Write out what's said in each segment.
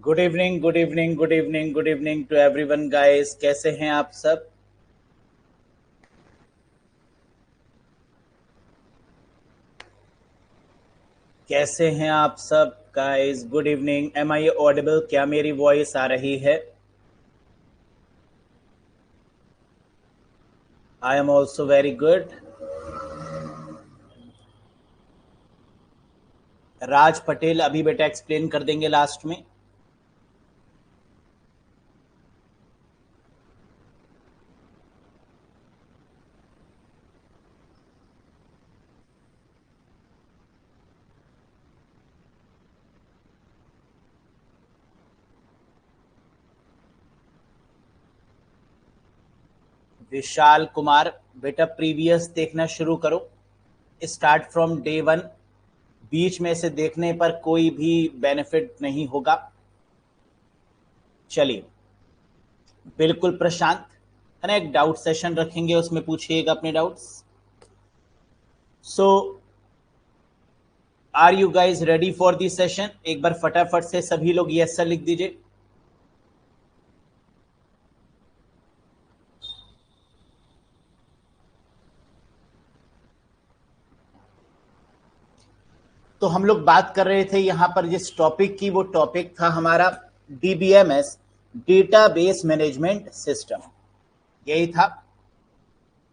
Good evening, good evening, good evening, good evening to everyone guys. कैसे हैं आप सब? कैसे हैं आप सब guys? Good evening. Am I audible? क्या मेरी वॉइस आ रही है? I am also very good. Raj Patel अभी बेटा एक्सप्लेन कर देंगे लास्ट में। विशाल कुमार, बेटा प्रीवियस देखना शुरू करो। Start from day one. बीच में से देखने पर कोई भी बेनिफिट नहीं होगा। चलिए, बिल्कुल प्रशांत, है ना, एक डाउट सेशन रखेंगे, उसमें पूछिएगा अपने doubts. So are you guys ready for this session? एक बार फटाफट से सभी लोग यस सर लिख दीजिए। तो हम लोग बात कर रहे थे यहां पर जिस टॉपिक की, वो टॉपिक था हमारा डीबीएमएस, डेटाबेस मैनेजमेंट सिस्टम, यही था।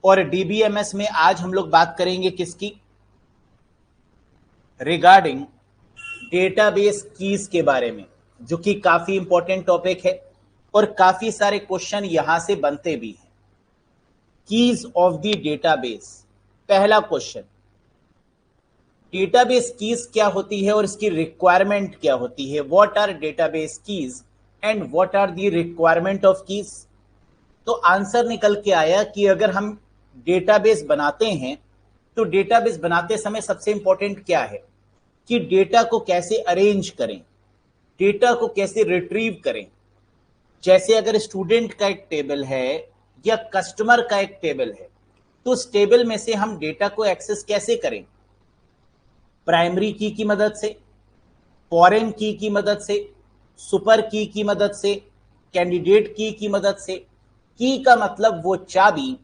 और डीबीएमएस में आज हम लोग बात करेंगे किसकी? रिगार्डिंग डेटाबेस कीज के बारे में, जो कि काफी इंपॉर्टेंट टॉपिक है और काफी सारे क्वेश्चन यहां से बनते भी हैं। Keys of the database. पहला क्वेश्चन, डेटाबेस कीज क्या होती है और इसकी रिक्वायरमेंट क्या होती है? What are database keys and what are the requirement of keys? तो आंसर निकल के आया कि अगर हम डेटाबेस बनाते हैं तो डेटाबेस बनाते समय सबसे इंपॉर्टेंट क्या है कि डेटा को कैसे अरेंज करें, डेटा को कैसे रिट्रीव करें। जैसे अगर स्टूडेंट का एक टेबल है या कस्टमर का एक टेबल है, तो उस टेबल में से हम डेटा को एक्सेस कैसे करें? प्राइमरी की मदद से, फॉरेन की मदद से, सुपर की मदद से, कैंडिडेट की मदद से। की का मतलब वो चाबी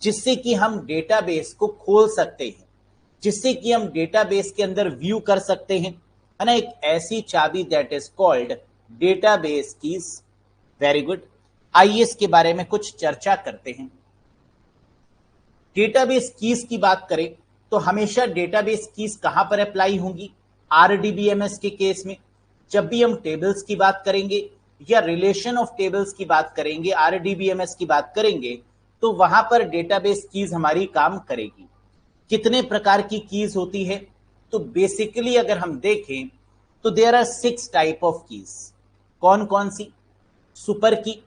जिससे कि हम डेटाबेस को खोल सकते हैं, जिससे कि हम डेटाबेस के अंदर व्यू कर सकते हैं, है ना, एक ऐसी चाबी that is called database keys. Very good. आइए इसके बारे में कुछ चर्चा करते हैं। डेटाबेस कीज की बात करें तो हमेशा डेटाबेस कीज कहां पर अप्लाई होंगी? आरडीबीएमएस के केस में। जब भी हम टेबल्स की बात करेंगे या रिलेशन ऑफ टेबल्स की बात करेंगे, आरडीबीएमएस की बात करेंगे, तो वहां पर डेटाबेस कीज हमारी काम करेगी। कितने प्रकार की कीज होती है? तो बेसिकली अगर हम देखें तो there are 6 type of keys. कौन कौन सी? सुपर की,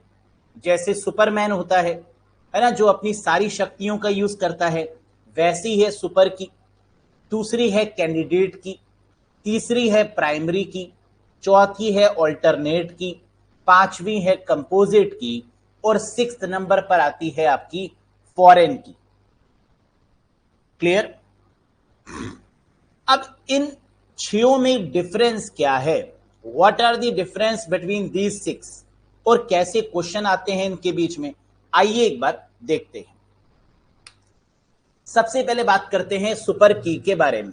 जैसे सुपरमैन होता है ना, जो अपनी सारी शक्तियों का यूज करता है, वैसी है सुपर की। दूसरी है कैंडिडेट की। तीसरी है प्राइमरी की। चौथी है ऑल्टरनेट की। पांचवी है कंपोजिट की। और 6th नंबर पर आती है आपकी फॉरेन की। क्लियर? अब इन छयों में डिफरेंस क्या है? What are the difference between these 6 और कैसे क्वेश्चन आते हैं इनके बीच में? आइए एक बार देखते हैं। सबसे पहले बात करते हैं सुपर की के बारे में।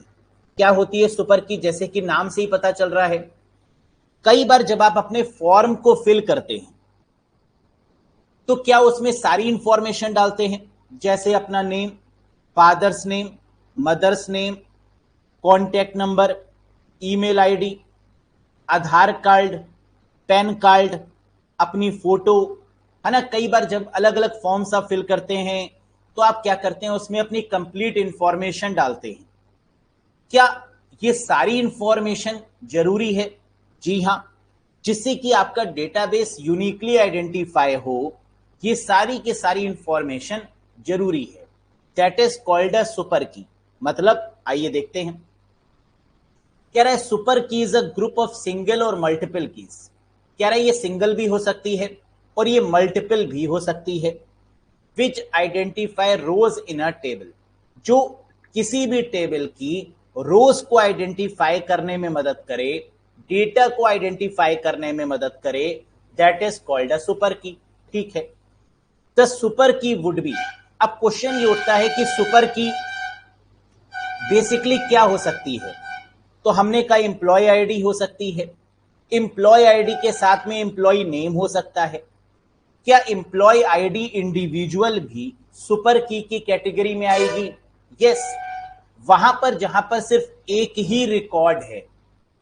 क्या होती है सुपर की? जैसे कि नाम से ही पता चल रहा है, कई बार जब आप अपने फॉर्म को फिल करते हैं तो क्या उसमें सारी इंफॉर्मेशन डालते हैं, जैसे अपना name, father's name, mother's name, contact number, email ID, Aadhaar card, PAN card, अपनी फोटो, है ना। कई बार जब अलग अलग फॉर्म्स आप फिल करते हैं तो आप क्या करते हैं, उसमें अपनी कंप्लीट इंफॉर्मेशन डालते हैं। क्या ये सारी इंफॉर्मेशन जरूरी है? जी हाँ। जिससे कि आपका डेटाबेस यूनिकली आइडेंटिफाई हो, ये सारी की सारी इंफॉर्मेशन जरूरी है। That is called a super की। मतलब आइए देखते हैं। कह रहा है सुपर की is a group of single और मल्टीपल कीज। कह रहा है ये सिंगल भी हो सकती है और ये मल्टीपल भी हो सकती है। विच identify rose in a table, जो किसी भी टेबल की रोज को आइडेंटिफाई करने में मदद करे, डेटा को आइडेंटिफाई करने में मदद करे, that is called a super की। ठीक है, द सुपर की वुड बी। अब क्वेश्चन ये उठता है कि सुपर की बेसिकली क्या हो सकती है। तो हमने कहा एम्प्लॉय आईडी हो सकती है, एम्प्लॉय आईडी के साथ में एम्प्लॉय नेम हो सकता है। क्या एम्प्लॉय आईडी इंडिविजुअल भी सुपर की कैटेगरी में आएगी? यस, वहां पर जहां पर सिर्फ एक ही रिकॉर्ड है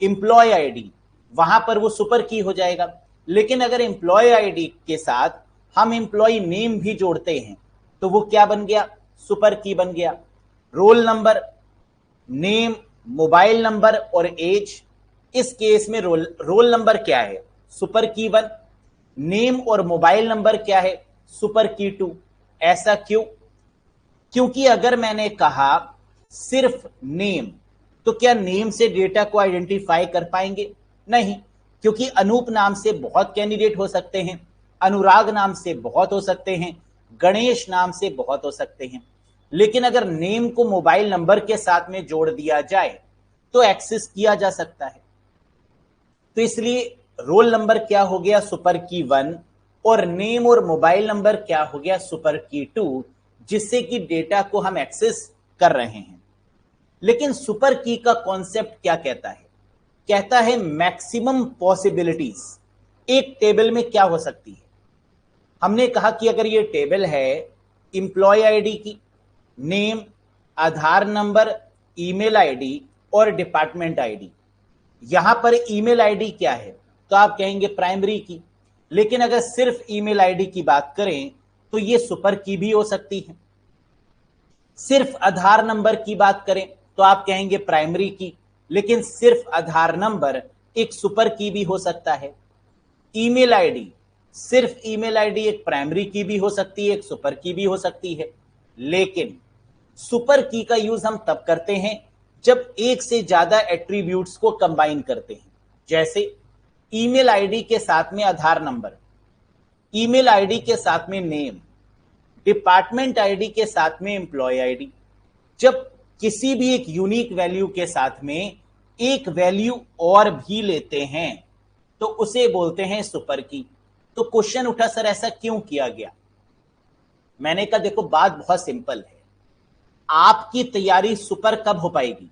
एम्प्लॉय आईडी, वहां पर वो सुपर की हो जाएगा। लेकिन अगर एम्प्लॉय आईडी के साथ हम एम्प्लॉय नेम भी जोड़ते हैं तो वो क्या बन गया? सुपर की बन गया। Roll number, name, mobile number और एज। इस केस में रोल नंबर क्या है? सुपर की 1। नेम और मोबाइल नंबर क्या है? सुपर की 2। ऐसा क्यों? क्योंकि अगर मैंने कहा सिर्फ नेम, तो क्या नेम से डेटा को आइडेंटिफाई कर पाएंगे? नहीं, क्योंकि अनूप नाम से बहुत कैंडिडेट हो सकते हैं, अनुराग नाम से बहुत हो सकते हैं, गणेश नाम से बहुत हो सकते हैं। लेकिन अगर नेम को मोबाइल नंबर के साथ में जोड़ दिया जाए तो एक्सेस किया जा सकता है। तो इसलिए रोल नंबर क्या हो गया? सुपर की 1। और नेम और मोबाइल नंबर क्या हो गया? सुपर की 2, जिससे कि डेटा को हम एक्सेस कर रहे हैं। लेकिन सुपर की का कॉन्सेप्ट क्या कहता है? कहता है मैक्सिमम पॉसिबिलिटीज एक टेबल में क्या हो सकती है। हमने कहा कि अगर ये टेबल है एम्प्लॉय आईडी की, name, Aadhaar number, email ID और डिपार्टमेंट आईडी। यहां पर ईमेल आईडी क्या है? तो आप कहेंगे प्राइमरी की। लेकिन अगर सिर्फ ईमेल आईडी की बात करें तो ये सुपर की भी हो सकती है। सिर्फ आधार नंबर की बात करें तो आप कहेंगे प्राइमरी की। लेकिन सिर्फ आधार नंबर एक सुपर की भी हो सकता है। ईमेल आईडी, सिर्फ ईमेल आईडी एक प्राइमरी की भी हो सकती है, एक सुपर की भी हो सकती है। लेकिन सुपर की का यूज हम तब करते हैं जब एक से ज्यादा एट्रीब्यूट्स को कंबाइन करते हैं। जैसे ईमेल आईडी के साथ में आधार नंबर, ईमेल आईडी के साथ में नेम, डिपार्टमेंट आईडी के साथ में एम्प्लॉय आईडी। जब किसी भी एक यूनिक वैल्यू के साथ में एक वैल्यू और भी लेते हैं तो उसे बोलते हैं सुपर की। तो क्वेश्चन उठा, सर ऐसा क्यों किया गया? मैंने कहा देखो बात बहुत सिंपल है, आपकी तैयारी सुपर कब हो पाएगी?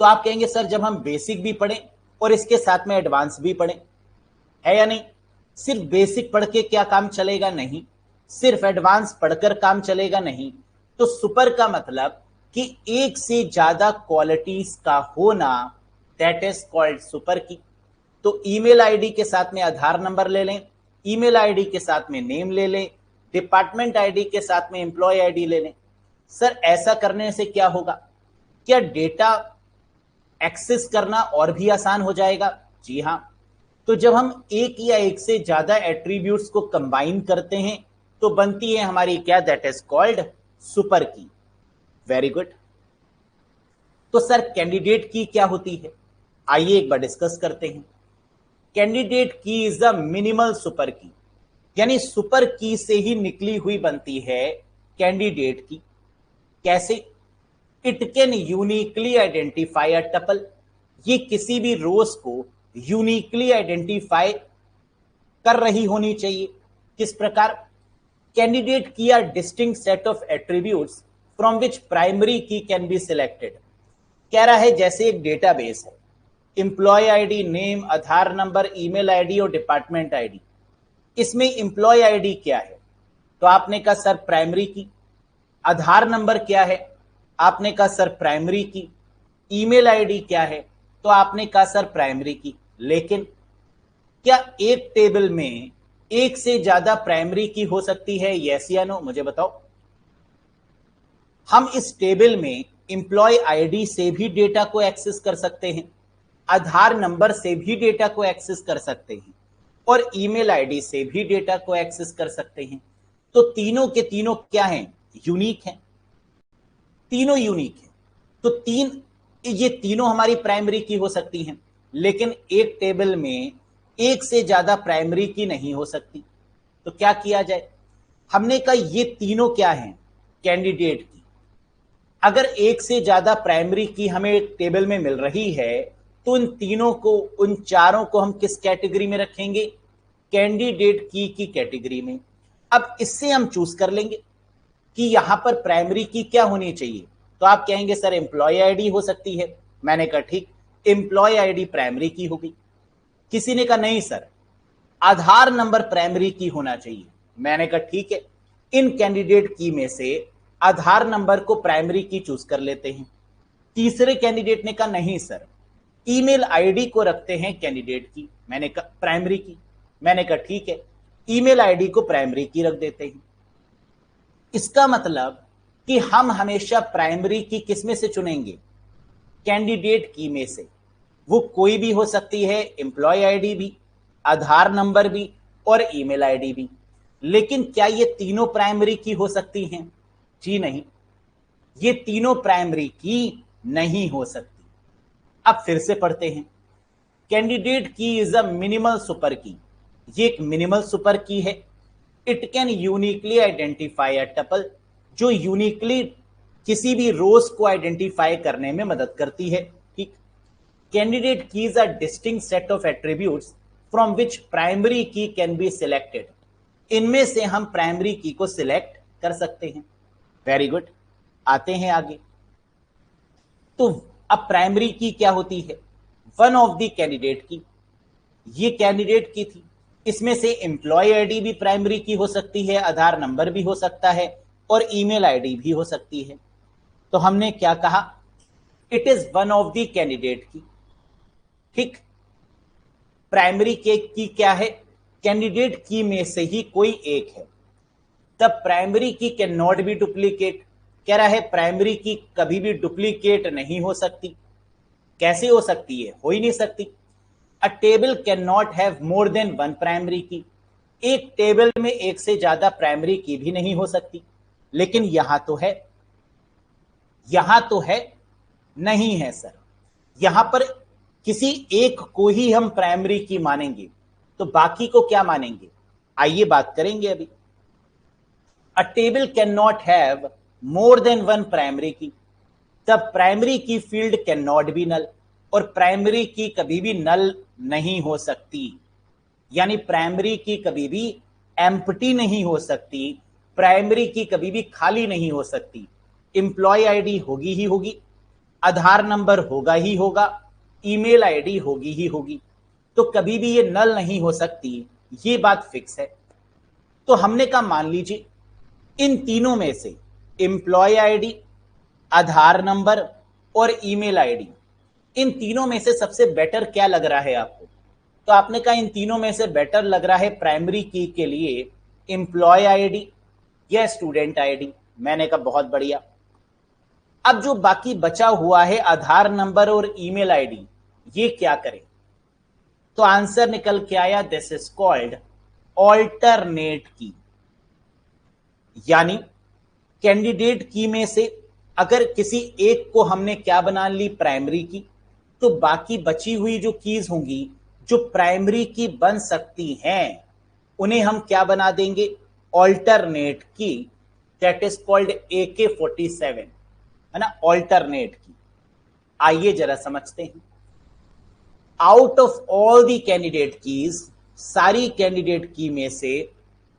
तो आप कहेंगे सर जब हम बेसिक भी पढ़ें और इसके साथ में एडवांस भी पढ़ें, है या नहीं? सिर्फ बेसिक पढ़ के क्या काम चलेगा? नहीं। सिर्फ एडवांस पढ़कर काम चलेगा? नहीं। तो सुपर का मतलब कि एक से ज्यादा क्वालिटीज का होना, दैट इज कॉल्ड सुपर की। तो ईमेल आईडी के साथ में आधार नंबर ले लें, ईमेल आईडी के साथ में नेम ले लें, डिपार्टमेंट आईडी के साथ में एम्प्लॉय आईडी ले लें। सर ऐसा करने से क्या होगा? क्या डेटा एक्सेस करना और भी आसान हो जाएगा? जी हां। तो जब हम एक या एक से ज्यादा एट्रीब्यूट्स को कंबाइन करते हैं तो बनती है हमारी क्या? दैट इज कॉल्ड सुपर की। Very good. तो सर कैंडिडेट की क्या होती है? आइए एक बार डिस्कस करते हैं। कैंडिडेट की इज द मिनिमल सुपर की, यानी सुपर की से ही निकली हुई बनती है कैंडिडेट की। कैसे? It can uniquely identify a tuple. ये किसी भी रोज को यूनिकली आइडेंटिफाई कर रही होनी चाहिए। किस प्रकार? Candidate key are distinct set of attributes from which primary key can be selected. कह रहा है जैसे एक डेटाबेस है, employ ID, name, Aadhaar number, email ID और डिपार्टमेंट आईडी। इसमें एम्प्लॉय आईडी क्या है? तो आपने कहा सर प्राइमरी की। आधार नंबर क्या है? आपने कहा सर प्राइमरी की। ईमेल आईडी क्या है? तो आपने कहा सर प्राइमरी की। लेकिन क्या एक टेबल में एक से ज्यादा प्राइमरी की हो सकती है? यस या नो? मुझे बताओ। हम इस टेबल में एम्प्लॉय आईडी से भी डेटा को एक्सेस कर सकते हैं, आधार नंबर से भी डेटा को एक्सेस कर सकते हैं और ईमेल आईडी से भी डेटा को एक्सेस कर सकते हैं। तो तीनों के तीनों क्या हैं? यूनिक हैं। तीनों यूनिक हैं। तो ये तीनों हमारी प्राइमरी की हो सकती हैं, लेकिन एक टेबल में एक से ज्यादा प्राइमरी की नहीं हो सकती। तो क्या किया जाए? हमने कहा ये तीनों क्या हैं? कैंडिडेट की। अगर एक से ज्यादा प्राइमरी की हमें टेबल में मिल रही है तो उन तीनों को, उन चारों को हम किस कैटेगरी में रखेंगे? कैंडिडेट की कैटेगरी में। अब इससे हम चूज कर लेंगे कि यहां पर प्राइमरी की क्या होनी चाहिए। तो आप कहेंगे सर एम्प्लॉय आईडी हो सकती है। मैंने कहा ठीक, एम्प्लॉय आईडी प्राइमरी की होगी। किसी ने कहा नहीं सर, आधार नंबर प्राइमरी की होना चाहिए। मैंने कहा ठीक है, इन कैंडिडेट की में से आधार नंबर को प्राइमरी की चूज कर लेते हैं। तीसरे कैंडिडेट ने कहा नहीं सर, ईमेल आईडी को रखते हैं कैंडिडेट की। मैंने कहा प्राइमरी की। मैंने कहा ठीक है, ईमेल आईडी को प्राइमरी की रख देते हैं। इसका मतलब कि हम हमेशा प्राइमरी की किस में से चुनेंगे? कैंडिडेट की में से। वो कोई भी हो सकती है, एम्प्लॉय आईडी भी, आधार नंबर भी और ईमेल आईडी भी। लेकिन क्या ये तीनों प्राइमरी की हो सकती हैं? जी नहीं, ये तीनों प्राइमरी की नहीं हो सकती। अब फिर से पढ़ते हैं। कैंडिडेट की इज अ मिनिमल सुपर की। ये एक मिनिमल सुपर की है। It can uniquely identify a tuple, जो यूनिकली किसी भी रोज को आइडेंटिफाई करने में मदद करती है। ठीक। Candidate keys are distinct set of attributes from which primary key can be selected. इनमें से हम प्राइमरी की को सिलेक्ट कर सकते हैं। वेरी गुड, आते हैं आगे। तो अब प्राइमरी की क्या होती है? वन ऑफ द कैंडिडेट की। ये कैंडिडेट की थी, इसमें से एम्प्लॉय आईडी भी प्राइमरी की हो सकती है, आधार नंबर भी हो सकता है और ईमेल आईडी भी हो सकती है। तो हमने क्या कहा? It is one of the candidate की। ठीक, प्राइमरी की क्या है? कैंडिडेट की में से ही कोई एक है। तब primary key can not be duplicate. कह रहा है प्राइमरी की कभी भी डुप्लीकेट नहीं हो सकती। कैसे हो सकती है? हो ही नहीं सकती। A table can not have more than one primary key. एक टेबल में एक से ज्यादा प्राइमरी की भी नहीं हो सकती। लेकिन यहां तो है, यहां तो है नहीं है सर। यहां पर किसी एक को ही हम प्राइमरी की मानेंगे, तो बाकी को क्या मानेंगे? आइए बात करेंगे अभी। A table can not have more than one primary key. तब primary key field can not be null, और प्राइमरी की कभी भी नल नहीं हो सकती। यानी प्राइमरी की कभी भी एम्प्टी नहीं हो सकती, प्राइमरी की कभी भी खाली नहीं हो सकती। एम्प्लॉय आईडी होगी ही होगी, आधार नंबर होगा ही होगा, ईमेल आईडी होगी ही होगी। तो कभी भी ये नल नहीं हो सकती, ये बात फिक्स है। तो हमने कहा मान लीजिए इन तीनों में से एम्प्लॉय आईडी, आधार नंबर और ईमेल आईडी, इन तीनों में से सबसे बेटर क्या लग रहा है आपको? तो आपने कहा इन तीनों में से बेटर लग रहा है प्राइमरी की के लिए एम्प्लॉय आईडी या स्टूडेंट आईडी। मैंने कहा बहुत बढ़िया। अब जो बाकी बचा हुआ है आधार नंबर और ईमेल आईडी, ये क्या करें? तो आंसर निकल के आया दिस इज कॉल्ड ऑल्टरनेट की। यानी कैंडिडेट की में से अगर किसी एक को हमने क्या बना ली? प्राइमरी की। तो बाकी बची हुई जो कीज होंगी जो प्राइमरी की बन सकती हैं, उन्हें हम क्या बना देंगे? ऑल्टरनेट की। दैट इज कॉल्ड AK47, है ना, ऑल्टरनेट की। आइए जरा समझते हैं। Out of all the candidate keys, सारी कैंडिडेट की में से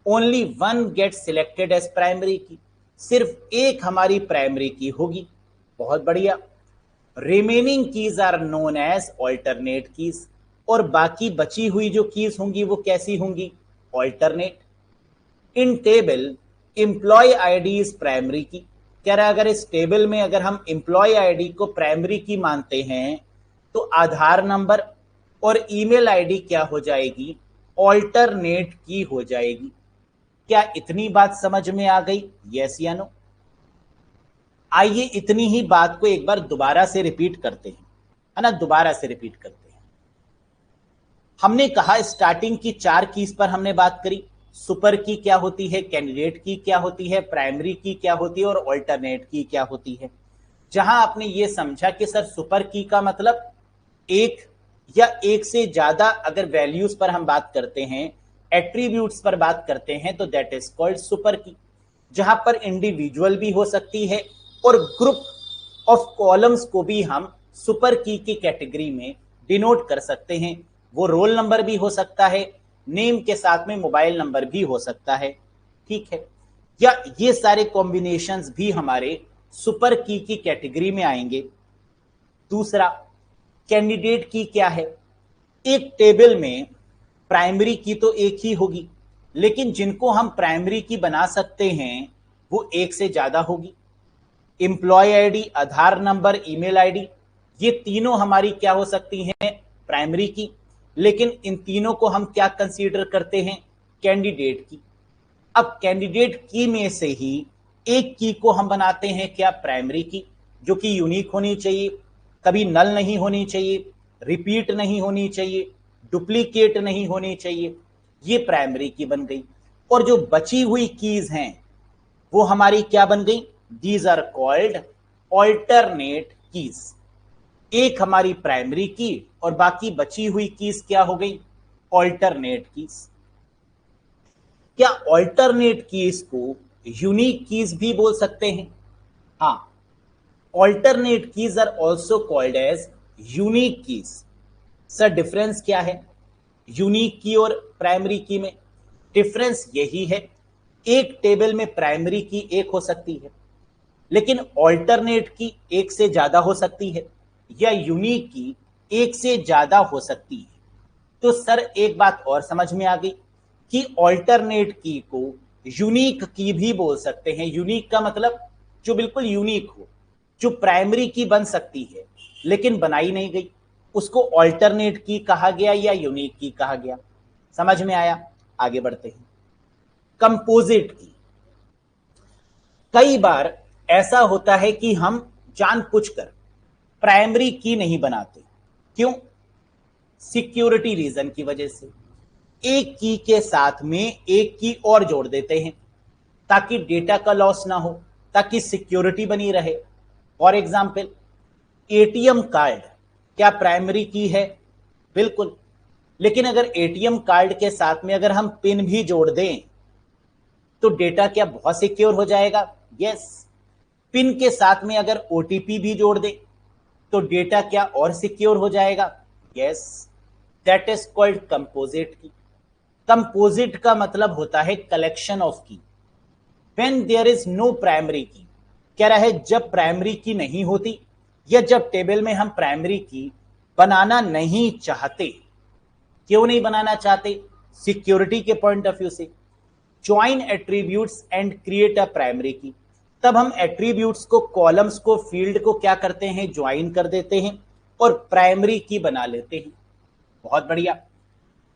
only one get selected as primary key. सिर्फ एक हमारी प्राइमरी की होगी। बहुत बढ़िया। Remaining keys are known as alternate keys, और बाकी बची हुई जो कीज होंगी वो कैसी होंगी? Alternate. In table employ ID is primary key. कह रहा है अगर इस टेबल में अगर हम एम्प्लॉय आईडी को प्राइमरी की मानते हैं तो आधार नंबर और ईमेल आईडी क्या हो जाएगी? ऑल्टरनेट की हो जाएगी। क्या इतनी बात समझ में आ गई? यस या नो? आइए इतनी ही बात को एक बार दोबारा से रिपीट करते हैं, है ना, दोबारा से रिपीट करते हैं। हमने कहा स्टार्टिंग की 4 कीज पर हमने बात करी। सुपर की क्या होती है, कैंडिडेट की क्या होती है, प्राइमरी की क्या होती है और ऑल्टरनेट की क्या होती है। जहां आपने ये समझा कि सर सुपर की का मतलब एक या एक से ज्यादा अगर वैल्यूज पर हम बात करते हैं, एट्रीब्यूट्स पर बात करते हैं, तो दैट इज कॉल्ड सुपर की। जहां पर इंडिविजुअल भी हो सकती है और ग्रुप ऑफ कॉलम्स को भी हम सुपर की कैटेगरी में डिनोट कर सकते हैं। वो रोल नंबर भी हो सकता है, नेम के साथ में मोबाइल नंबर भी हो सकता है, ठीक है। या ये सारे कॉम्बिनेशंस भी हमारे सुपर की कैटेगरी में आएंगे। दूसरा, कैंडिडेट की क्या है? एक टेबल में प्राइमरी की तो एक ही होगी, लेकिन जिनको हम प्राइमरी की बना सकते हैं वो एक से ज्यादा होगी। एम्प्लॉय आईडी, आधार नंबर, ईमेल आईडी, ये तीनों हमारी क्या हो सकती हैं? प्राइमरी की। लेकिन इन तीनों को हम क्या कंसीडर करते हैं? कैंडिडेट की। अब कैंडिडेट की में से ही एक की को हम बनाते हैं क्या? प्राइमरी की, जो कि यूनिक होनी चाहिए, कभी नल नहीं होनी चाहिए, रिपीट नहीं होनी चाहिए, डुप्लीकेट नहीं होनी चाहिए। ये प्राइमरी की बन गई। और जो बची हुई कीज हैं वो हमारी क्या बन गई? These are called alternate keys. एक हमारी प्राइमरी की और बाकी बची हुई कीज क्या हो गई? Alternate keys. क्या ऑल्टरनेट कीज को यूनिक कीज भी बोल सकते हैं? हाँ, alternate keys are also called as unique keys. Sir difference क्या है यूनिक की और प्राइमरी की में? डिफरेंस यही है, एक टेबल में प्राइमरी की एक हो सकती है, लेकिन ऑल्टरनेट की एक से ज्यादा हो सकती है, या यूनिक की एक से ज्यादा हो सकती है। तो सर एक बात और समझ में आ गई कि ऑल्टरनेट की को यूनिक की भी बोल सकते हैं। यूनिक का मतलब जो बिल्कुल यूनिक हो, जो प्राइमरी की बन सकती है लेकिन बनाई नहीं गई, उसको ऑल्टरनेट की कहा गया या यूनिक की कहा गया। समझ में आया? आगे बढ़ते हैं। Composite key. कई बार ऐसा होता है कि हम जानबूझकर प्राइमरी की नहीं बनाते। क्यों? सिक्योरिटी रीजन की वजह से। एक की के साथ में एक की और जोड़ देते हैं ताकि डेटा का लॉस ना हो, ताकि सिक्योरिटी बनी रहे। फॉर एग्जाम्पल, एटीएम कार्ड क्या प्राइमरी की है? बिल्कुल। लेकिन अगर एटीएम कार्ड के साथ में अगर हम पिन भी जोड़ दें तो डेटा क्या बहुत सिक्योर हो जाएगा? यस। पिन के साथ में अगर ओटीपी भी जोड़ दें तो डेटा क्या और सिक्योर हो जाएगा? Yes. That is called composite key. Composite का मतलब होता है collection of key. When there is no primary key, कह रहा है जब प्राइमरी की नहीं होती या जब टेबल में हम प्राइमरी की बनाना नहीं चाहते। क्यों नहीं बनाना चाहते? सिक्योरिटी के पॉइंट ऑफ व्यू से। Join attributes and create a primary key, तब हम एट्रीब्यूट्स को, कॉलम्स को, फील्ड को क्या करते हैं? ज्वाइन कर देते हैं और प्राइमरी की बना लेते हैं। बहुत बढ़िया।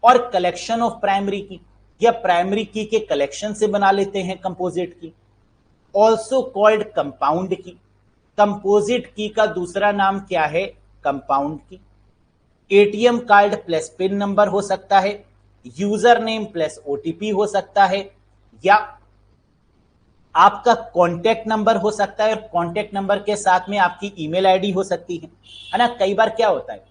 और कलेक्शन ऑफ प्राइमरी की या प्राइमरी की के कलेक्शन से बना लेते हैं composite key, also called compound की। कंपोजिट की का दूसरा नाम क्या है? कंपाउंड की। ATM card plus pin number हो सकता है, यूजर नेम प्लस ओटीपी हो सकता है, या आपका कॉन्टैक्ट नंबर हो सकता है और कॉन्टैक्ट नंबर के साथ में आपकी ईमेल आईडी हो सकती है ना। कई बार क्या होता है,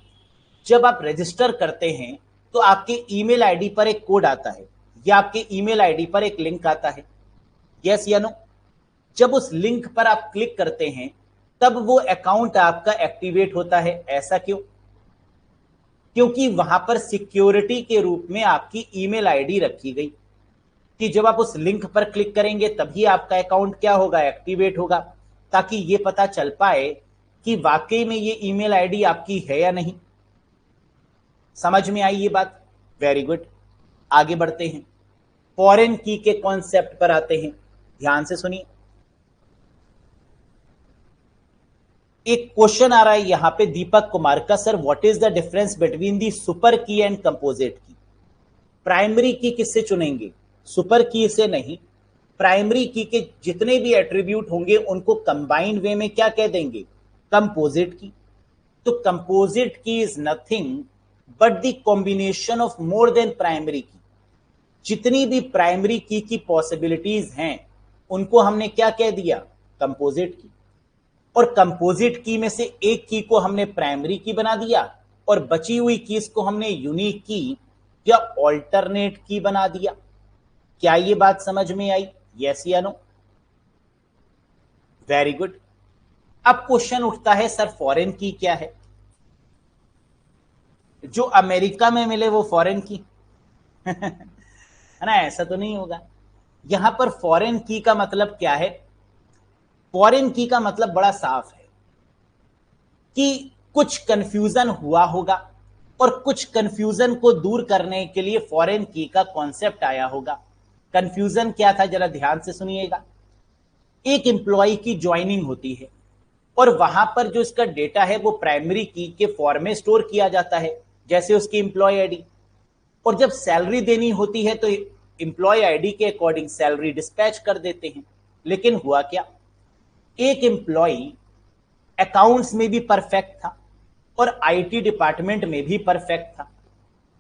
जब आप रजिस्टर करते हैं तो आपके ईमेल आईडी पर एक कोड आता है या आपके ईमेल आईडी पर एक लिंक आता है। यस या नो? जब उस लिंक पर आप क्लिक करते हैं तब वो अकाउंट आपका एक्टिवेट होता है। ऐसा क्यों? क्योंकि वहां पर सिक्योरिटी के रूप में आपकी ईमेल आईडी रखी गई कि जब आप उस लिंक पर क्लिक करेंगे तभी आपका अकाउंट क्या होगा? एक्टिवेट होगा, ताकि ये पता चल पाए कि वाकई में ये ईमेल आईडी आपकी है या नहीं। समझ में आई ये बात? Very good. आगे बढ़ते हैं, फॉरेन की के कॉन्सेप्ट पर आते हैं। ध्यान से सुनिए, एक क्वेश्चन आ रहा है यहां पे दीपक कुमार का, sir what is the difference between the super की एंड कंपोजिट की? प्राइमरी की किससे चुनेंगे? सुपर की से नहीं। प्राइमरी की के जितने भी एट्रीब्यूट होंगे उनको कंबाइंड वे में क्या कह देंगे? Composite key. तो composite key is nothing but the combination of more than primary की। जितनी भी प्राइमरी की पॉसिबिलिटीज हैं उनको हमने क्या कह दिया? Composite key. और कंपोजिट की में से एक की को हमने प्राइमरी की बना दिया और बची हुई कीज को हमने यूनिक की या ऑल्टरनेट की बना दिया। क्या ये बात समझ में आई? यस या नो? Very good. अब क्वेश्चन उठता है, सर फॉरेन की क्या है? जो अमेरिका में मिले वो फॉरेन की है ना, ऐसा तो नहीं होगा। यहां पर फॉरेन की का मतलब क्या है? फॉरेन की का मतलब बड़ा साफ है कि कुछ कंफ्यूजन हुआ होगा और कुछ कंफ्यूजन को दूर करने के लिए फॉरेन की का कॉन्सेप्ट आया होगा। कंफ्यूजन क्या था, जरा ध्यान से सुनिएगा। एक एम्प्लॉय की ज्वाइनिंग होती है और वहां पर जो इसका डेटा है वो प्राइमरी की के फॉर्म में स्टोर किया जाता है, जैसे उसकी एम्प्लॉय आईडी। और जब सैलरी देनी होती है तो एम्प्लॉय आईडी के अकॉर्डिंग सैलरी डिस्पैच कर देते हैं। लेकिन हुआ क्या, एक एम्प्लॉय अकाउंट्स में भी परफेक्ट था और आईटी डिपार्टमेंट में भी परफेक्ट था,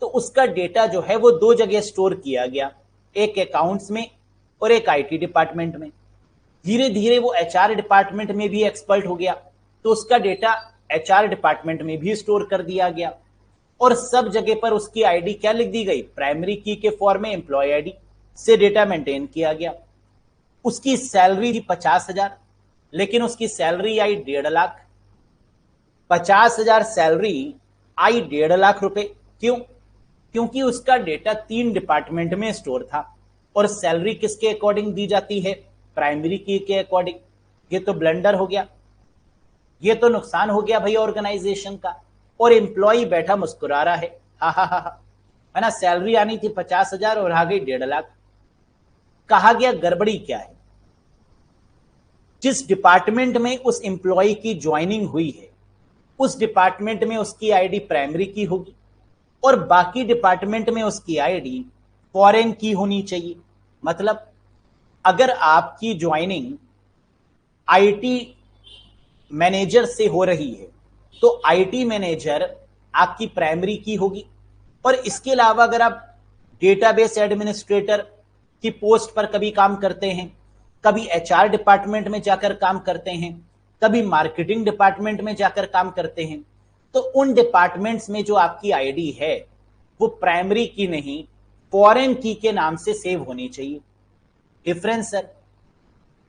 तो उसका डेटा जो है वो दो जगह स्टोर किया गया, एक अकाउंट्स में और एक आईटी डिपार्टमेंट में। धीरे धीरे वो एचआर डिपार्टमेंट में भी एक्सपर्ट हो गया, तो उसका डेटा एचआर डिपार्टमेंट में भी स्टोर कर दिया गया और सब जगह पर उसकी आईडी क्या लिख दी गई, प्राइमरी की के फॉर्म में एम्प्लॉय आईडी से डेटा मेंटेन किया गया। उसकी सैलरी थी 50,000, लेकिन उसकी सैलरी आई 1.5 लाख। 50,000 सैलरी आई 1.5 लाख रुपए। क्यों? क्योंकि उसका डेटा 3 डिपार्टमेंट में स्टोर था और सैलरी किसके अकॉर्डिंग दी जाती है, प्राइमरी की के अकॉर्डिंग। ये तो ब्लंडर हो गया, ये तो नुकसान हो गया भाई ऑर्गेनाइजेशन का। और एम्प्लॉय बैठा मुस्कुरा रहा है, हा हा हा, है ना। सैलरी आनी थी 50,000 और आ गई 1.5 लाख। कहा गया गड़बड़ी क्या है? जिस डिपार्टमेंट में उस एम्प्लॉय की ज्वाइनिंग हुई है उस डिपार्टमेंट में उसकी आईडी प्राइमरी की होगी और बाकी डिपार्टमेंट में उसकी आईडी फॉरेन की होनी चाहिए। मतलब अगर आपकी ज्वाइनिंग आईटी मैनेजर से हो रही है तो आईटी मैनेजर आपकी प्राइमरी की होगी। और इसके अलावा अगर आप डेटाबेस एडमिनिस्ट्रेटर की पोस्ट पर कभी काम करते हैं, कभी एचआर डिपार्टमेंट में जाकर काम करते हैं, कभी मार्केटिंग डिपार्टमेंट में जाकर काम करते हैं, तो उन डिपार्टमेंट्स में जो आपकी आईडी है वो प्राइमरी की नहीं फॉरेन की के नाम से सेव होनी चाहिए। Difference sir.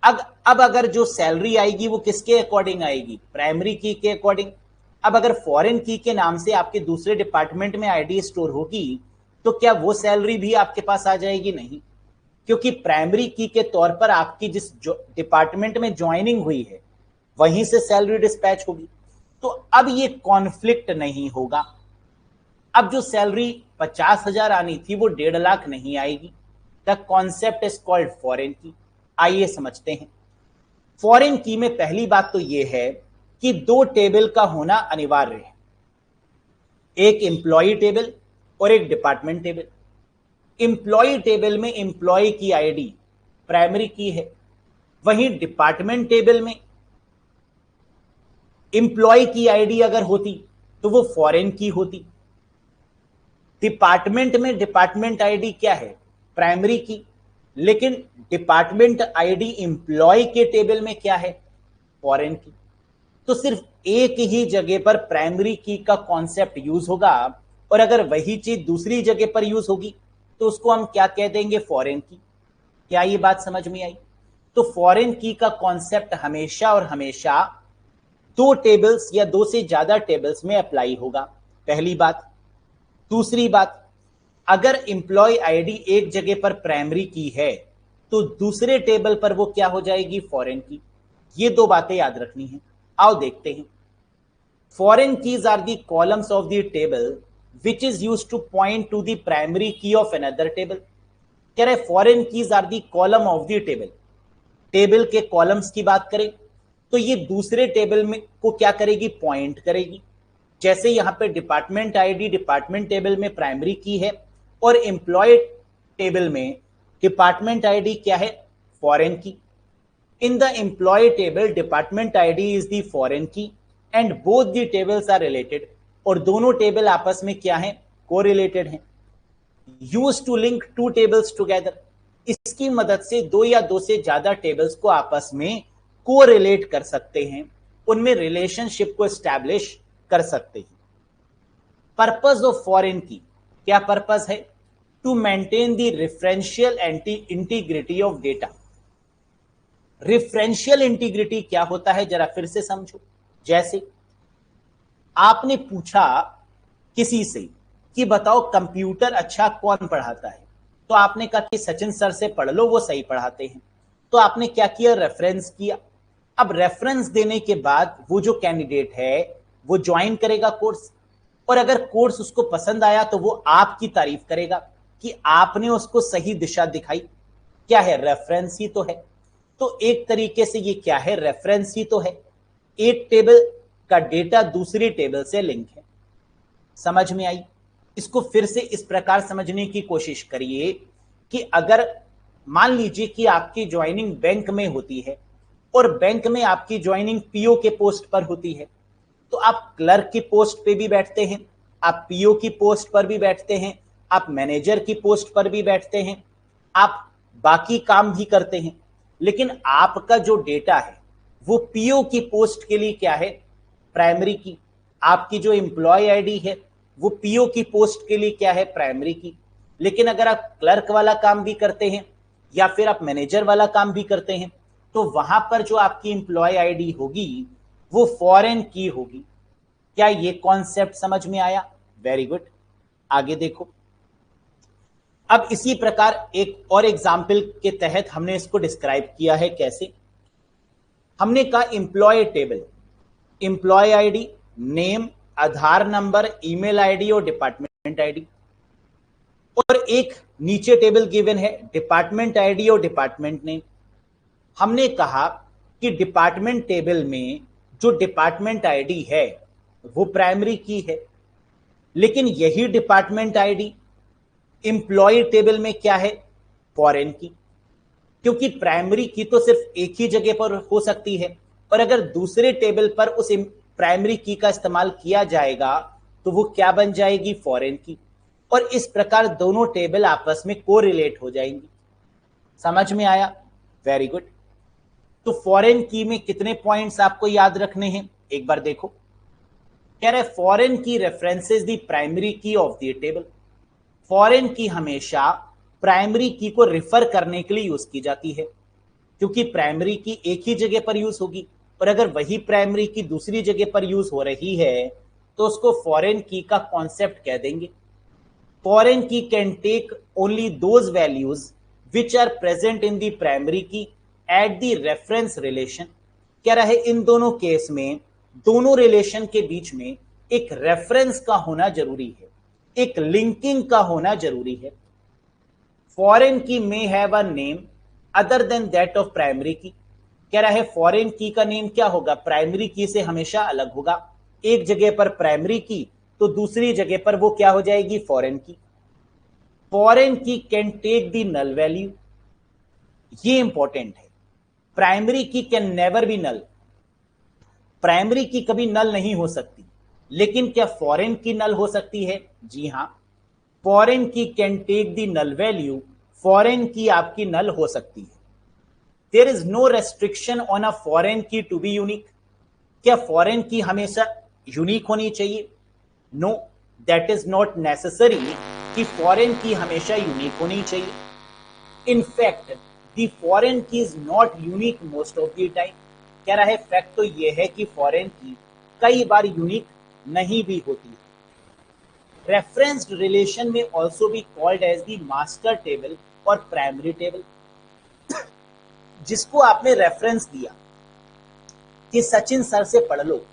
अब अगर जो सैलरी आएगी वो किसके अकॉर्डिंग आएगी, प्राइमरी की के अकॉर्डिंग। अब अगर फॉरेन की के नाम से आपके दूसरे डिपार्टमेंट में आईडी स्टोर होगी तो क्या वो सैलरी भी आपके पास आ जाएगी? नहीं, क्योंकि प्राइमरी की के तौर पर आपकी जिस डिपार्टमेंट में ज्वाइनिंग हुई है वहीं से सैलरी डिस्पैच होगी। तो अब ये कॉन्फ्लिक्ट नहीं होगा। अब जो सैलरी 50,000 आनी थी वो 1.5 लाख नहीं आएगी। The concept is called foreign की। आइए समझते हैं। फॉरेन की में पहली बात तो यह है कि 2 टेबल का होना अनिवार्य है, एक एम्प्लॉय टेबल और एक डिपार्टमेंट टेबल। एम्प्लॉय टेबल में एम्प्लॉय की आईडी प्राइमरी की है, वहीं डिपार्टमेंट टेबल में एम्प्लॉय की आईडी अगर होती तो वो फॉरेन की होती। डिपार्टमेंट में डिपार्टमेंट आईडी क्या है, प्राइमरी की, लेकिन डिपार्टमेंट आईडी एम्प्लॉय के टेबल में क्या है, फॉरेन की। तो सिर्फ एक ही जगह पर प्राइमरी की का कॉन्सेप्ट यूज होगा और अगर वही चीज दूसरी जगह पर यूज होगी तो उसको हम क्या कह देंगे, फॉरेन की। क्या ये बात समझ में आई? तो फॉरेन की का कॉन्सेप्ट हमेशा और हमेशा 2 टेबल्स या 2 से ज्यादा टेबल्स में अप्लाई होगा, पहली बात। दूसरी बात, अगर एम्प्लॉय आईडी एक जगह पर प्राइमरी की है तो दूसरे टेबल पर वो क्या हो जाएगी, फॉरेन की। ये 2 बातें याद रखनी है। आओ देखते हैं। Foreign keys are the columns of the table which is used to point to the primary key of another table. कह रहे foreign keys are the column of the table. Table के कॉलम्स की बात करें तो ये दूसरे टेबल में को क्या करेगी, पॉइंट करेगी। जैसे यहां पे डिपार्टमेंट आईडी डिपार्टमेंट टेबल में प्राइमरी की है और एम्प्लॉय टेबल में डिपार्टमेंट आईडी क्या है, foreign key. In the employee table department ID is the foreign key and both the tables are related. और दोनों टेबल आपस में क्या है, कोरिलेटेड हैं। Use to link 2 tables together. इसकी मदद से 2 या 2 से ज्यादा टेबल्स को आपस में कोरिलेट कर सकते हैं, उनमें रिलेशनशिप को एस्टैब्लिश कर सकते हैं। पर्पस ऑफ फॉरेन की, क्या पर्पस है, to maintain the referential integrity of data. Referential integrity क्या होता है, जरा फिर से समझो। जैसे आपने पूछा किसी से कि बताओ कंप्यूटर अच्छा कौन पढ़ाता है, तो आपने कहा कि सचिन सर से पढ़ लो, वो सही पढ़ाते हैं। तो आपने क्या किया, रेफरेंस किया। अब रेफरेंस देने के बाद वो जो कैंडिडेट है वो ज्वाइन करेगा कोर्स, और अगर कोर्स उसको पसंद आया तो वो आपकी तारीफ करेगा कि आपने उसको सही दिशा दिखाई। क्या है, रेफरेंस ही तो है। तो एक तरीके से ये क्या है, रेफरेंस ही तो है। एक टेबल का डेटा दूसरी टेबल से लिंक है। समझ में आई? इसको फिर से इस प्रकार समझने की कोशिश करिए कि अगर मान लीजिए कि आपकी ज्वाइनिंग बैंक में होती है और बैंक में आपकी ज्वाइनिंग पीओ के पोस्ट पर होती है, तो आप क्लर्क की पोस्ट पे भी बैठते हैं, आप पीओ की पोस्ट पर भी बैठते हैं, आप मैनेजर की पोस्ट पर भी बैठते हैं, आप बाकी काम भी करते हैं, लेकिन आपका जो डेटा है वो पीओ की पोस्ट के लिए क्या है, प्राइमरी की। आपकी जो एम्प्लॉय आईडी है वो पीओ की पोस्ट के लिए क्या है, प्राइमरी की। लेकिन अगर आप क्लर्क वाला काम भी करते हैं या फिर आप मैनेजर वाला काम भी करते हैं, तो वहां पर जो आपकी एम्प्लॉय आईडी होगी वो फॉरेन की होगी। क्या ये कॉन्सेप्ट समझ में आया? Very good. आगे देखो। अब इसी प्रकार एक और एग्जाम्पल के तहत हमने इसको डिस्क्राइब किया है। कैसे? हमने कहा employee table, employ ID, name, Aadhaar number, email ID और डिपार्टमेंट आईडी। और एक नीचे टेबल गिवन है, डिपार्टमेंट आईडी और डिपार्टमेंट नेम। हमने कहा कि डिपार्टमेंट टेबल में जो डिपार्टमेंट आईडी है वो प्राइमरी की है, लेकिन यही डिपार्टमेंट आईडी एम्प्लॉय टेबल में क्या है, फॉरेन की। क्योंकि प्राइमरी की तो सिर्फ एक ही जगह पर हो सकती है, और अगर दूसरे टेबल पर उस प्राइमरी की का इस्तेमाल किया जाएगा तो वो क्या बन जाएगी, फॉरेन की। और इस प्रकार दोनों टेबल आपस में कोरिलेट हो जाएंगी। समझ में आया? Very good. तो फॉरेन की में कितने पॉइंट्स आपको याद रखने हैं, एक बार देखो। कह रहे फॉरेन की references the primary key of the table. Foreign key हमेशा प्राइमरी की को रिफर करने के लिए यूज की जाती है, क्योंकि प्राइमरी की एक ही जगह पर यूज होगी, और अगर वही प्राइमरी की दूसरी जगह पर यूज हो रही है तो उसको फॉरेन की का कॉन्सेप्ट कह देंगे। Foreign key can take only those values which are present in the primary key at the reference relation. कह रहा है इन दोनों केस में दोनों रिलेशन के बीच में एक रेफरेंस का होना जरूरी है, एक लिंकिंग का होना जरूरी है। फॉरेन की may have a name other than that of primary key. कह रहा है फॉरेन की का नेम क्या होगा, प्राइमरी की से हमेशा अलग होगा। एक जगह पर प्राइमरी की तो दूसरी जगह पर वो क्या हो जाएगी, foreign key. Foreign key can take the null value, ये इंपॉर्टेंट है। Primary key can never be null, primary key कभी नल नहीं हो सकती, लेकिन क्या फॉरेन की नल हो सकती है? जी हां, foreign key can take the null value, foreign key आपकी नल हो सकती है। There is no restriction on a foreign key to be unique. क्या फॉरेन की हमेशा यूनिक होनी चाहिए? No, that is not necessary कि फॉरेन की हमेशा यूनिक होनी चाहिए। In fact the foreign key is not unique most of the time. कह रहा है फैक्ट तो यह है कि फॉरेन की कई बार यूनिक नहीं भी होती है। Referenced relation may also be called as the master table और प्राइमरी टेबल। जिसको आपने रेफरेंस दिया कि सचिन सर से पढ़ लो,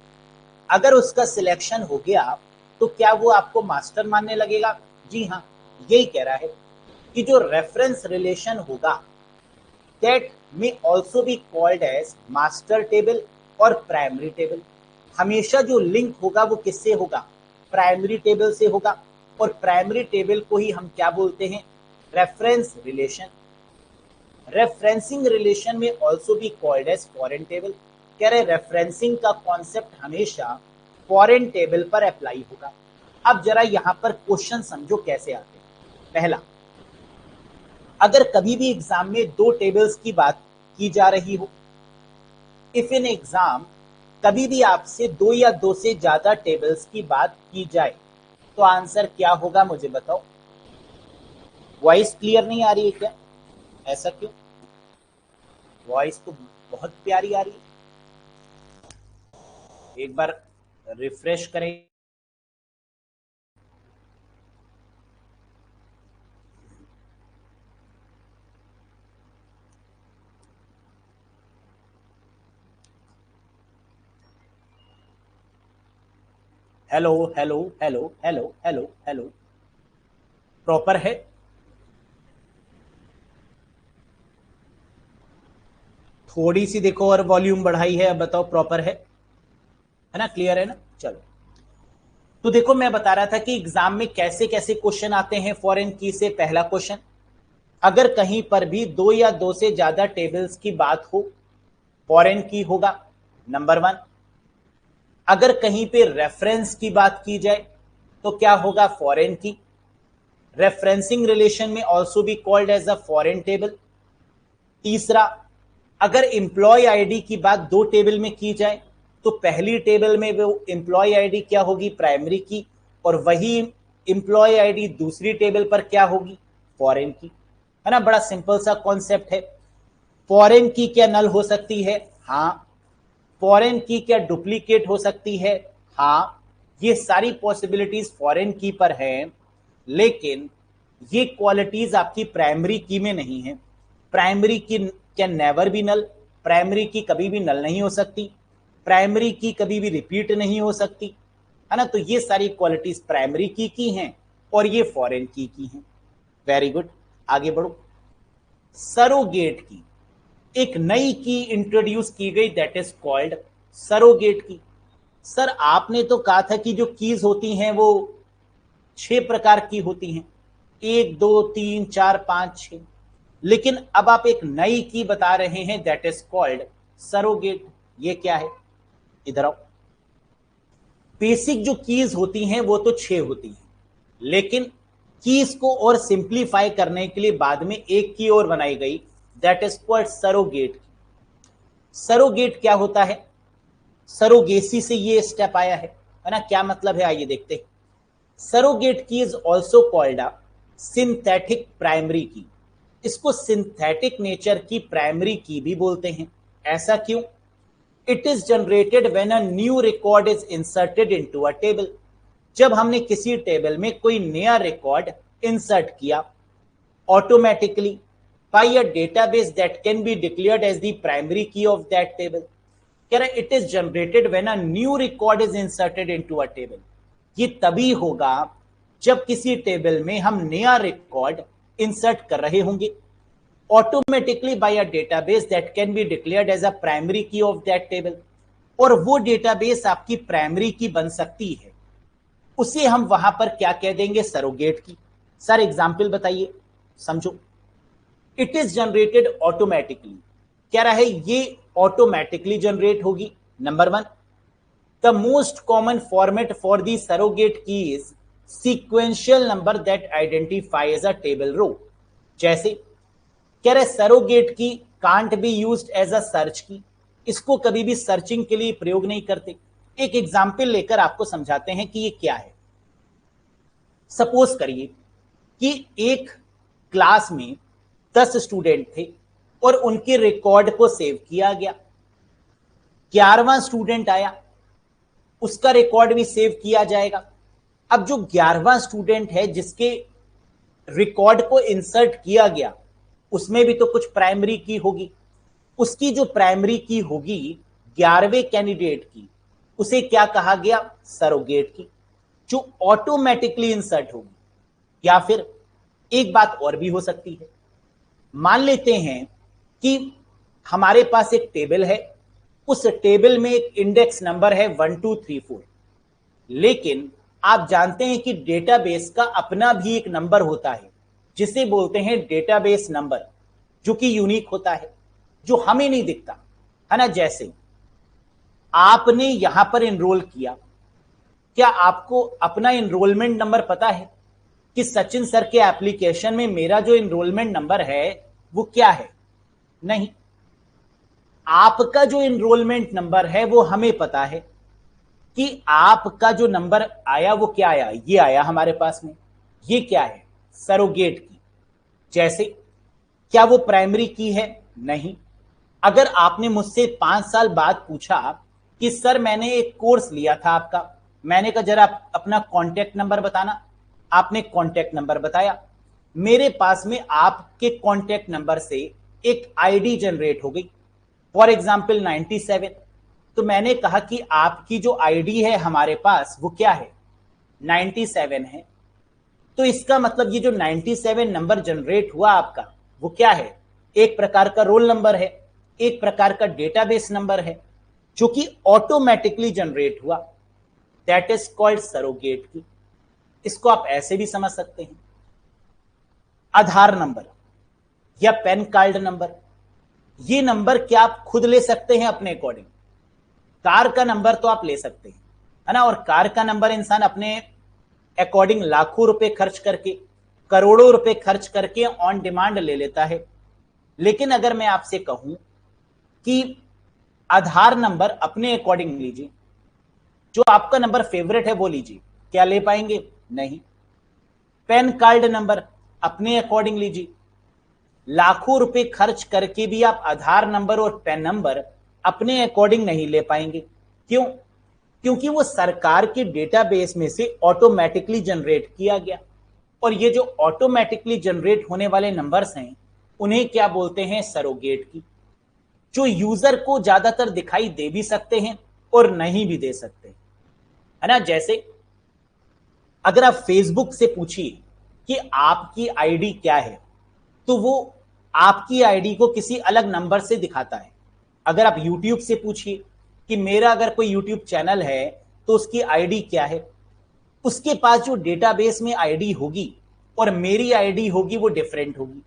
अगर उसका सिलेक्शन हो गया तो क्या वो आपको मास्टर मानने लगेगा? जी हाँ, यही कह रहा है कि जो रेफरेंस रिलेशन होगा that may also be called as master table और प्राइमरी टेबल। हमेशा जो लिंक होगा वो किससे होगा, प्राइमरी टेबल से होगा। और प्राइमरी टेबल को ही हम क्या बोलते हैं, reference relation. Referencing relation may also be called as foreign table. कह रहे रेफरेंसिंग का कॉन्सेप्ट हमेशा फॉरेन टेबल पर अप्लाई होगा। अब जरा यहां पर क्वेश्चन समझो कैसे आते हैं। पहला, अगर कभी भी एग्जाम में दो टेबल्स की बात की जा रही हो, इफ इन एग्जाम कभी भी आपसे दो या दो से ज्यादा टेबल्स की बात की जाए तो आंसर क्या होगा, मुझे बताओ। वॉइस क्लियर नहीं आ रही है क्या? ऐसा क्यों? वॉइस तो बहुत प्यारी आ रही है। एक बार रिफ्रेश करें। Hello hello hello hello hello hello, proper है? थोड़ी सी देखो और वॉल्यूम बढ़ाई है, अब बताओ प्रॉपर है ना, क्लियर है ना? चलो, तो देखो मैं बता रहा था कि एग्जाम में कैसे कैसे क्वेश्चन आते हैं फॉरेन की से। पहला क्वेश्चन, अगर कहीं पर भी दो या दो से ज्यादा टेबल्स की बात हो, फॉरेन की होगा, नंबर वन। अगर कहीं पे रेफरेंस की बात की जाए तो क्या होगा? Foreign key. Referencing relation may also be called as a foreign table. तीसरा, अगर एम्प्लॉय आईडी की बात दो टेबल में की जाए तो पहली टेबल में वो एम्प्लॉय आईडी क्या होगी? प्राइमरी की। और वही एम्प्लॉय आईडी दूसरी टेबल पर क्या होगी? फॉरेन की। है ना, बड़ा सिंपल सा कॉन्सेप्ट है। फॉरेन की क्या नल हो सकती है? हाँ। फॉरेन की क्या डुप्लीकेट हो सकती है? हाँ। ये सारी पॉसिबिलिटीज फॉरेन की पर हैं, लेकिन ये क्वालिटीज आपकी प्राइमरी की में नहीं है। Primary key can never be null, primary key कभी भी नल नहीं हो सकती, प्राइमरी की कभी भी रिपीट नहीं हो सकती, है ना। तो ये सारी क्वालिटीज प्राइमरी की हैं और ये फॉरेन की हैं। वेरी गुड, आगे बढ़ो। सरोगेट की, एक नई की इंट्रोड्यूस की गई, दैट इज कॉल्ड सरोगेट की। सर आपने तो कहा था कि जो कीज होती हैं वो 6 प्रकार की होती हैं, 1 2 3 4 5 6, लेकिन अब आप एक नई की बता रहे हैं, दैट इज कॉल्ड सरोगेट। ये क्या है? इधर आओ। बेसिक जो कीज होती हैं वो तो 6 होती हैं, लेकिन कीज को और सिंप्लीफाई करने के लिए बाद में एक की और बनाई गई, that is called surrogate. Surrogate क्या होता है? सरोगेसी से ये स्टेप आया है ना। क्या मतलब है, आइए देखते हैं। Surrogate key is also called a synthetic primary की। इसको सिंथेटिक नेचर की प्राइमरी की भी बोलते हैं। ऐसा क्यों? It is generated when a new record is inserted into a table. जब हमने किसी टेबल में कोई नया रिकॉर्ड इंसर्ट किया, automatically by a database that can be declared as the primary key of that table. कह रहा है it is generated when a new record is inserted into a table. ये तभी होगा जब किसी टेबल में हम नया रिकॉर्ड इंसर्ट कर रहे होंगे, automatically by a database that can be declared as a primary key of that table. और वो डेटाबेस आपकी प्राइमरी की बन सकती है, उसे हम वहां पर क्या कह देंगे? सरोगेट की। सर एग्जाम्पल बताइए, समझो। इट इज जनरेटेड ऑटोमेटिकली, कह रहा है ये ऑटोमेटिकली जनरेट होगी, number one. The most common format for the surrogate key is sequential number that identify as a table row. जैसे कह रहे surrogate key can't be used as a search key, इसको कभी भी सर्चिंग के लिए प्रयोग नहीं करते। एक एग्जाम्पल लेकर आपको समझाते हैं कि ये क्या है। सपोज करिए कि एक क्लास में 10 स्टूडेंट थे और उनके रिकॉर्ड को सेव किया गया। 11वां स्टूडेंट आया, उसका रिकॉर्ड भी सेव किया जाएगा। अब जो 11वां स्टूडेंट है जिसके रिकॉर्ड को इंसर्ट किया गया, उसमें भी तो कुछ प्राइमरी की होगी। उसकी जो प्राइमरी की होगी 11वें कैंडिडेट की, उसे क्या कहा गया? सरोगेट की, जो ऑटोमेटिकली इंसर्ट होगी। या फिर एक बात और भी हो सकती है। मान लेते हैं कि हमारे पास एक टेबल है, उस टेबल में एक इंडेक्स नंबर है 1234, लेकिन आप जानते हैं कि डेटाबेस का अपना भी एक नंबर होता है जिसे बोलते हैं डेटाबेस नंबर, जो कि यूनिक होता है, जो हमें नहीं दिखता, है ना। जैसे आपने यहां पर एनरोल किया, क्या आपको अपना एनरोलमेंट नंबर पता है कि सचिन सर के एप्लीकेशन में मेरा जो एनरोलमेंट नंबर है वो क्या है? नहीं। आपका जो एनरोलमेंट नंबर है वो हमें पता है कि आपका जो नंबर आया वो क्या आया, ये आया हमारे पास में। ये क्या है? सरोगेट की। जैसे क्या वो प्राइमरी की है? नहीं। अगर आपने मुझसे 5 साल बाद पूछा कि सर मैंने एक कोर्स लिया था आपका, मैंने कहा जरा अपना कॉन्टैक्ट नंबर बताना, आपने कॉन्टैक्ट नंबर बताया, मेरे पास में आपके कॉन्टैक्ट नंबर से एक आईडी जनरेट हो गई, फॉर एग्जाम्पल 97। तो मैंने कहा कि आपकी जो आईडी है हमारे पास वो क्या है, 97 है। तो इसका मतलब ये जो 97 नंबर जनरेट हुआ आपका वो क्या है, एक प्रकार का रोल नंबर है, एक प्रकार का डेटाबेस नंबर है जो कि ऑटोमेटिकली जनरेट हुआ। दैट इज कॉल्ड सरोगेट की। इसको आप ऐसे भी समझ सकते हैं, आधार नंबर या पैन कार्ड नंबर, ये नंबर क्या आप खुद ले सकते हैं अपने अकॉर्डिंग। कार का नंबर तो आप ले सकते हैं, है ना, और कार का नंबर इंसान अपने अकॉर्डिंग लाखों रुपए खर्च करके, करोड़ों रुपए खर्च करके ऑन डिमांड ले लेता है। लेकिन अगर मैं आपसे कहूं कि आधार नंबर अपने अकॉर्डिंग लीजिए, जो आपका नंबर फेवरेट है वो लीजिए, क्या ले पाएंगे, नहीं। पैन कार्ड नंबर अपने अकॉर्डिंग लीजिए, लाखों रुपए खर्च करके भी आप आधार नंबर और पैन नंबर अपने अकॉर्डिंग नहीं ले पाएंगे। क्यों? क्योंकि वो सरकार के डेटाबेस में से ऑटोमेटिकली जनरेट किया गया। और ये जो ऑटोमेटिकली जनरेट होने वाले नंबर्स हैं उन्हें क्या बोलते हैं, सरोगेट की, जो यूजर को ज्यादातर दिखाई दे भी सकते हैं और नहीं भी दे सकते, है ना। जैसे अगर आप फेसबुक से पूछिए कि आपकी आईडी क्या है, तो वो आपकी आईडी को किसी अलग नंबर से दिखाता है। अगर आप यूट्यूब से पूछिए कि मेरा अगर कोई यूट्यूब चैनल है तो उसकी आईडी क्या है, उसके पास जो डेटाबेस में आईडी होगी और मेरी आईडी होगी वो डिफरेंट होगी।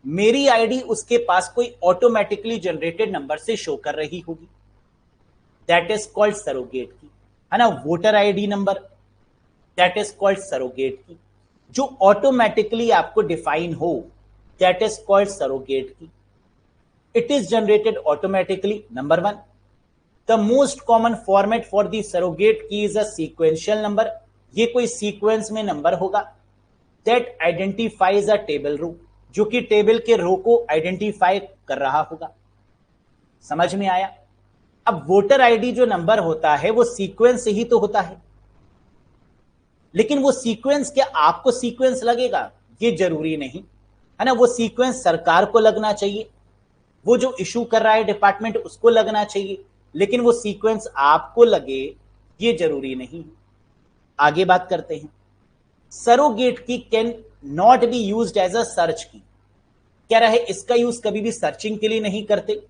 मेरी आईडी उसके पास कोई ऑटोमेटिकली जनरेटेड नंबर से शो कर रही होगी। That is called surrogate key, है ना। Voter ID number, that is called surrogate key, जो ऑटोमेटिकली आपको डिफाइन हो, that is called surrogate key. It is generated automatically, number one. The most common format for the surrogate key is a sequential number. ये कोई sequence में number होगा। That identifies a table row, जो कि table के रो को identify कर रहा होगा। समझ में आया? अब वोटर आईडी जो नंबर होता है वो सीक्वेंस से ही तो होता है, लेकिन वो सीक्वेंस क्या आपको सीक्वेंस लगेगा, ये जरूरी नहीं, है ना। वो सीक्वेंस सरकार को लगना चाहिए, वो जो इशू कर रहा है डिपार्टमेंट उसको लगना चाहिए, लेकिन वो सीक्वेंस आपको लगे ये जरूरी नहीं। आगे बात करते हैं। Surrogate key can not be used as a search key. कह रहा है इसका यूज कभी भी सर्चिंग के लिए नहीं करते।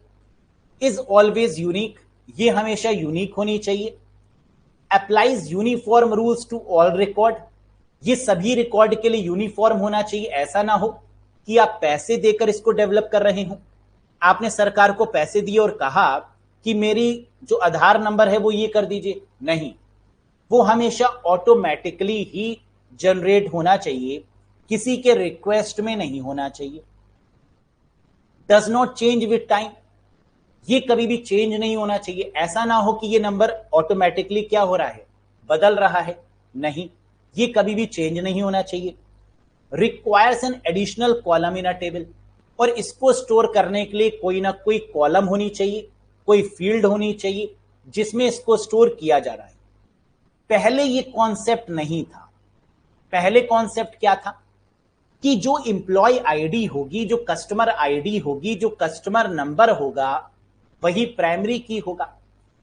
इज ऑलवेज यूनिक, ये हमेशा यूनिक होनी चाहिए। Applies uniform rules to all record, ये सभी रिकॉर्ड के लिए यूनिफॉर्म होना चाहिए। ऐसा ना हो कि आप पैसे देकर इसको डेवलप कर रहे हो, आपने सरकार को पैसे दिए और कहा कि मेरी जो आधार नंबर है वो ये कर दीजिए, नहीं, वो हमेशा ऑटोमेटिकली ही जनरेट होना चाहिए, किसी के रिक्वेस्ट में नहीं होना चाहिए। Does not change with time, ये कभी भी चेंज नहीं होना चाहिए। ऐसा ना हो कि ये नंबर ऑटोमेटिकली क्या हो रहा है, बदल रहा है, नहीं, ये कभी भी चेंज नहीं होना चाहिए। Requires an additional column in a table, और इसको स्टोर करने के लिए कोई ना कोई कॉलम होनी चाहिए, कोई फील्ड होनी चाहिए जिसमें इसको स्टोर किया जा रहा है। पहले ये कॉन्सेप्ट नहीं था। पहले कॉन्सेप्ट क्या था कि जो इंप्लॉय आईडी होगी, जो कस्टमर आईडी होगी, जो कस्टमर नंबर होगा, वही प्राइमरी की होगा।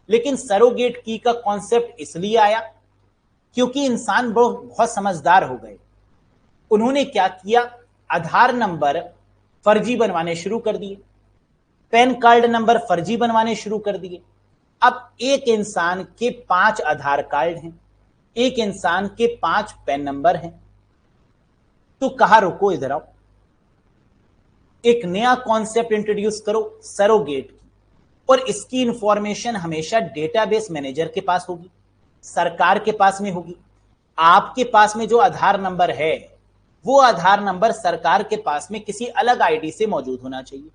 लेकिन सरोगेट की का कॉन्सेप्ट इसलिए आया क्योंकि इंसान बहुत समझदार हो गए। उन्होंने क्या किया, आधार नंबर फर्जी बनवाने शुरू कर दिए, पैन कार्ड नंबर फर्जी बनवाने शुरू कर दिए। अब एक इंसान के 5 आधार कार्ड हैं, एक इंसान के 5 पैन नंबर हैं, तो कहा रुको, इधर आओ, एक नया कॉन्सेप्ट इंट्रोड्यूस करो, सरोगेट की। और इसकी इंफॉर्मेशन हमेशा डेटाबेस मैनेजर के पास होगी, सरकार के पास में होगी। आपके पास में जो आधार नंबर है वो आधार नंबर सरकार के पास में किसी अलग आईडी से मौजूद होना चाहिए,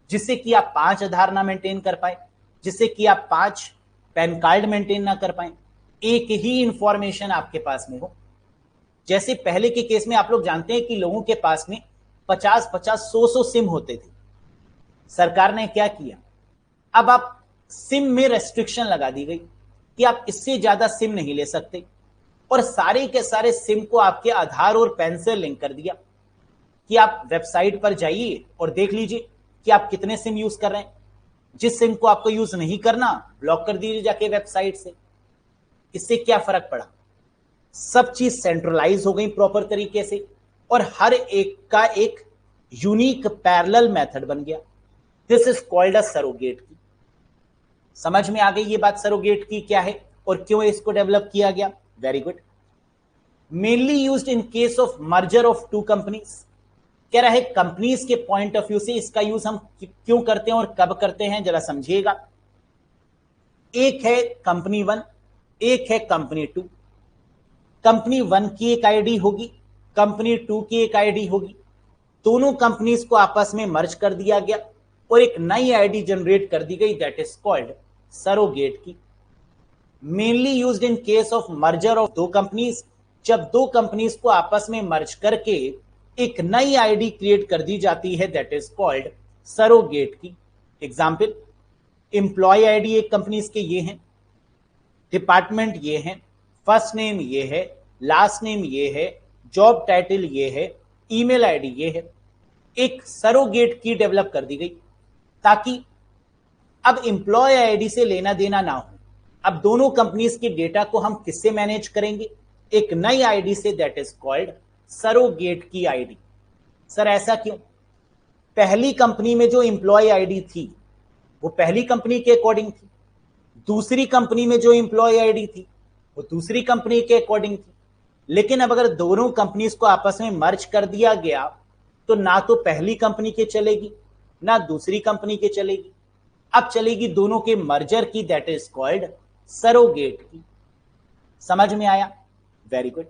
जिससे कि आप 5 आधार ना मेंटेन कर पाए, जिससे कि आप 5 पैन कार्ड मेंटेन ना कर पाए, एक ही इंफॉर्मेशन आपके पास में हो। जैसे पहले के केस में आप लोग जानते हैं कि लोगों के पास में 50-50, 100 सिम होते थे। सरकार ने क्या किया, अब आप सिम में रेस्ट्रिक्शन लगा दी गई कि आप इससे ज्यादा सिम नहीं ले सकते, और सारे के सारे सिम को आपके आधार और पैन से लिंक कर दिया कि आप वेबसाइट पर जाइए और देख लीजिए कि आप कितने सिम यूज कर रहे हैं। जिस सिम को आपको यूज नहीं करना ब्लॉक कर दीजिए जाके वेबसाइट से। इससे क्या फर्क पड़ा? सब चीज सेंट्रलाइज हो गई प्रॉपर तरीके से और हर एक का एक यूनिक पैरेलल मेथड बन गया। This is called a surrogate की। समझ में आ गई ये बात सरोगेट की क्या है और क्यों इसको डेवलप किया गया? Very good. Mainly used in case of merger of two companies. कह रहा है कंपनीज के पॉइंट ऑफ व्यू से इसका यूज हम क्यों करते हैं और कब करते हैं, जरा समझिएगा। एक है कंपनी वन, एक है कंपनी टू। कंपनी वन की एक आईडी होगी, कंपनी टू की एक आईडी होगी। दोनों कंपनीज को आपस में मर्ज कर दिया गया और एक नई आईडी जनरेट कर दी गई, दैट इज कॉल्ड सरोगेट की। Mainly used in case of merger of दो कंपनीज। जब दो कंपनीज को आपस में मर्ज करके एक नई आईडी क्रिएट कर दी जाती है, दैट इज कॉल्ड सरोगेट की। एग्जाम्पल, एम्प्लॉय आईडी एक कंपनीज के ये हैं, डिपार्टमेंट ये हैं, फर्स्ट नेम ये है, लास्ट नेम ये है, जॉब टाइटल ये है, ईमेल आईडी ये है। एक सरोगेट की डेवलप कर दी गई ताकि अब एम्प्लॉय आईडी से लेना देना ना हो। अब दोनों कंपनीज के डेटा को हम किससे मैनेज करेंगे? एक नई आईडी से, दैट इज कॉल्ड सरोगेट की आईडी। सर ऐसा क्यों? पहली कंपनी में जो एम्प्लॉय आईडी थी वो पहली कंपनी के अकॉर्डिंग थी, दूसरी कंपनी में जो एम्प्लॉय आईडी थी वो दूसरी कंपनी के अकॉर्डिंग थी। लेकिन अब अगर दोनों कंपनीज को आपस में मर्ज कर दिया गया तो ना तो पहली कंपनी के चलेगी ना दूसरी कंपनी के चलेगी, अब चलेगी दोनों के मर्जर की, दैट इज कॉल्ड सरोगेट की। समझ में आया? Very good.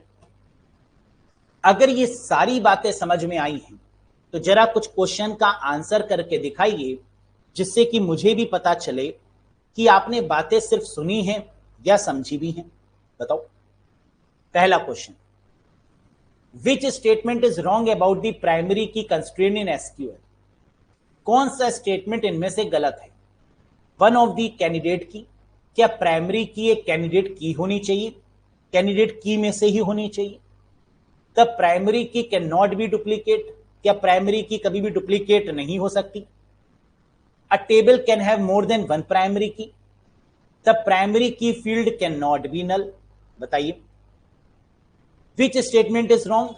अगर ये सारी बातें समझ में आई हैं तो जरा कुछ क्वेश्चन का आंसर करके दिखाइए जिससे कि मुझे भी पता चले कि आपने बातें सिर्फ सुनी हैं या समझी भी हैं। बताओ। पहला question, which statement is wrong about the primary की कंस्ट्रेंट इन एसक्यूएल? कौन सा स्टेटमेंट इनमें से गलत है? वन ऑफ द कैंडिडेट की, क्या प्राइमरी की एक कैंडिडेट की होनी चाहिए? कैंडिडेट की में से ही होनी चाहिए। The primary key can not be duplicate, क्या प्राइमरी की कभी भी डुप्लीकेट नहीं हो सकती? A table can have more than one primary key, the primary key field can not be null. बताइए which statement is wrong?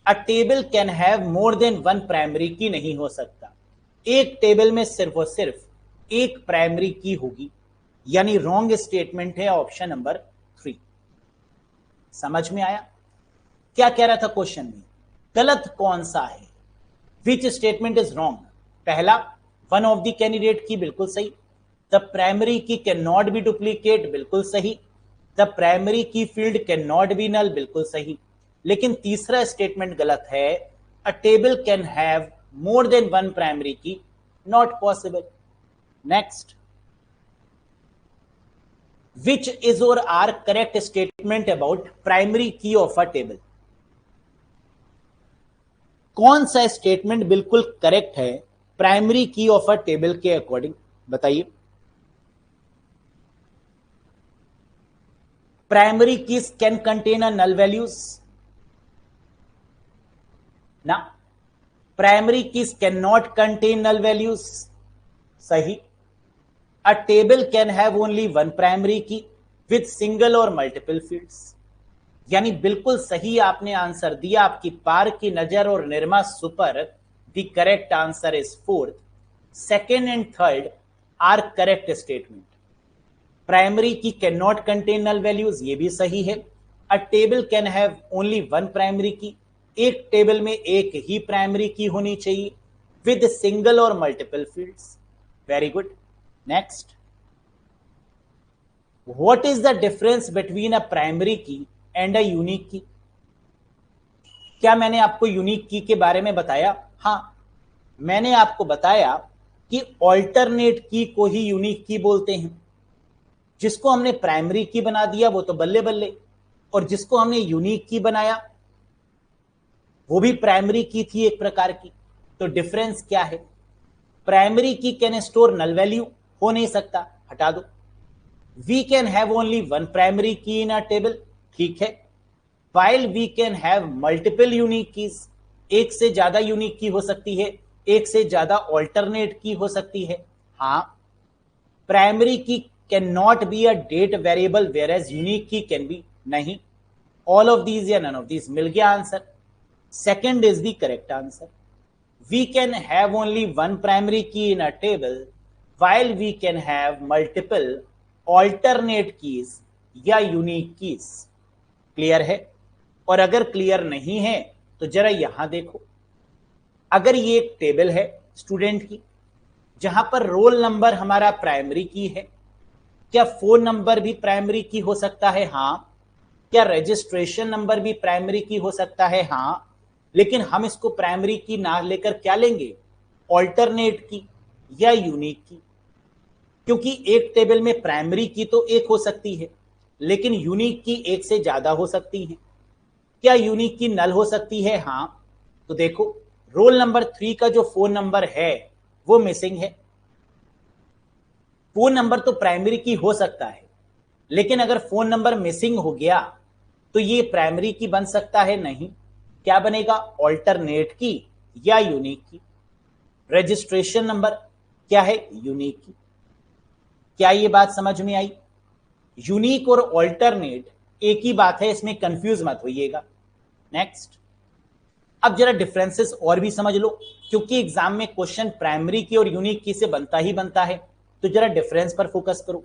A table can have more than one primary key नहीं हो सकता, एक table में सिर्फ और सिर्फ एक प्राइमरी की होगी, यानी रॉन्ग स्टेटमेंट है ऑप्शन नंबर 3। समझ में आया क्या कह रहा था क्वेश्चन में? गलत कौन सा है? Which statement is wrong? पहला, one of the candidate key, बिल्कुल सही। The primary key can not be duplicate, बिल्कुल सही। The primary key field can not be null, बिल्कुल सही। लेकिन तीसरा स्टेटमेंट गलत है, a table can have more than one primary key, not possible. Next, which is or are correct statement about primary key of a table? कौन सा statement बिल्कुल correct है primary key of a table के according? बताइए। Primary keys can contain a null values ना, primary keys can not contain null values, सही। A table can have only one primary key with single or multiple fields। यानी बिल्कुल सही आपने answer दिया। आपकी पार की नजर और Nirma super, the correct answer is fourth. Second and third are correct statement. Primary key can not contain null values, ये भी सही है। A table can have only one primary key, एक टेबल में एक ही प्राइमरी की होनी चाहिए विद सिंगल और multiple fields. Very good. Next, what is the difference between a primary key and a unique key? क्या मैंने आपको यूनिक की के बारे में बताया? हाँ, मैंने आपको बताया कि ऑल्टरनेट की को ही यूनिक की बोलते हैं। जिसको हमने प्राइमरी की बना दिया वो तो बल्ले बल्ले, और जिसको हमने यूनिक की बनाया वो भी प्राइमरी की थी एक प्रकार की। तो डिफरेंस क्या है? Primary key can store null value, हो नहीं सकता, हटा दो। We can have only one primary key in a table, ठीक है। While we can have multiple unique keys, एक से ज्यादा यूनिक की हो सकती है, एक से ज्यादा ऑल्टरनेट की हो सकती है। हाँ, primary key can not be a date variable where as unique key can be, नहीं, ऑल ऑफ दीज या नन ऑफ दीज, मिल गया answer, second is the correct answer. We can have only one primary key in a table while we can have multiple alternate keys या unique keys। Clear है? और अगर clear नहीं है तो जरा यहां देखो, अगर ये एक टेबल है स्टूडेंट की जहां पर रोल नंबर हमारा प्राइमरी की है, क्या फोन नंबर भी प्राइमरी की हो सकता है? हाँ। क्या रजिस्ट्रेशन नंबर भी प्राइमरी की हो सकता है? हाँ। लेकिन हम इसको प्राइमरी की ना लेकर क्या लेंगे? ऑल्टरनेट की या यूनिक की, क्योंकि एक टेबल में प्राइमरी की तो एक हो सकती है लेकिन यूनिक की एक से ज्यादा हो सकती है। क्या यूनिक की नल हो सकती है? हाँ। तो देखो, रोल नंबर 3 का जो फोन नंबर है वो मिसिंग है। फोन नंबर तो प्राइमरी की हो सकता है लेकिन अगर फोन नंबर मिसिंग हो गया तो ये प्राइमरी की बन सकता है? नहीं। क्या बनेगा? ऑल्टरनेट की या यूनिक की। रजिस्ट्रेशन नंबर क्या है? यूनिक की। क्या ये बात समझ में आई? यूनिक और ऑल्टरनेट एक ही बात है, इसमें कंफ्यूज मत होइएगा। नेक्स्ट, अब जरा डिफरेंसेस और भी समझ लो, क्योंकि एग्जाम में क्वेश्चन प्राइमरी की और यूनिक की से बनता ही बनता है, तो जरा डिफरेंस पर फोकस करो।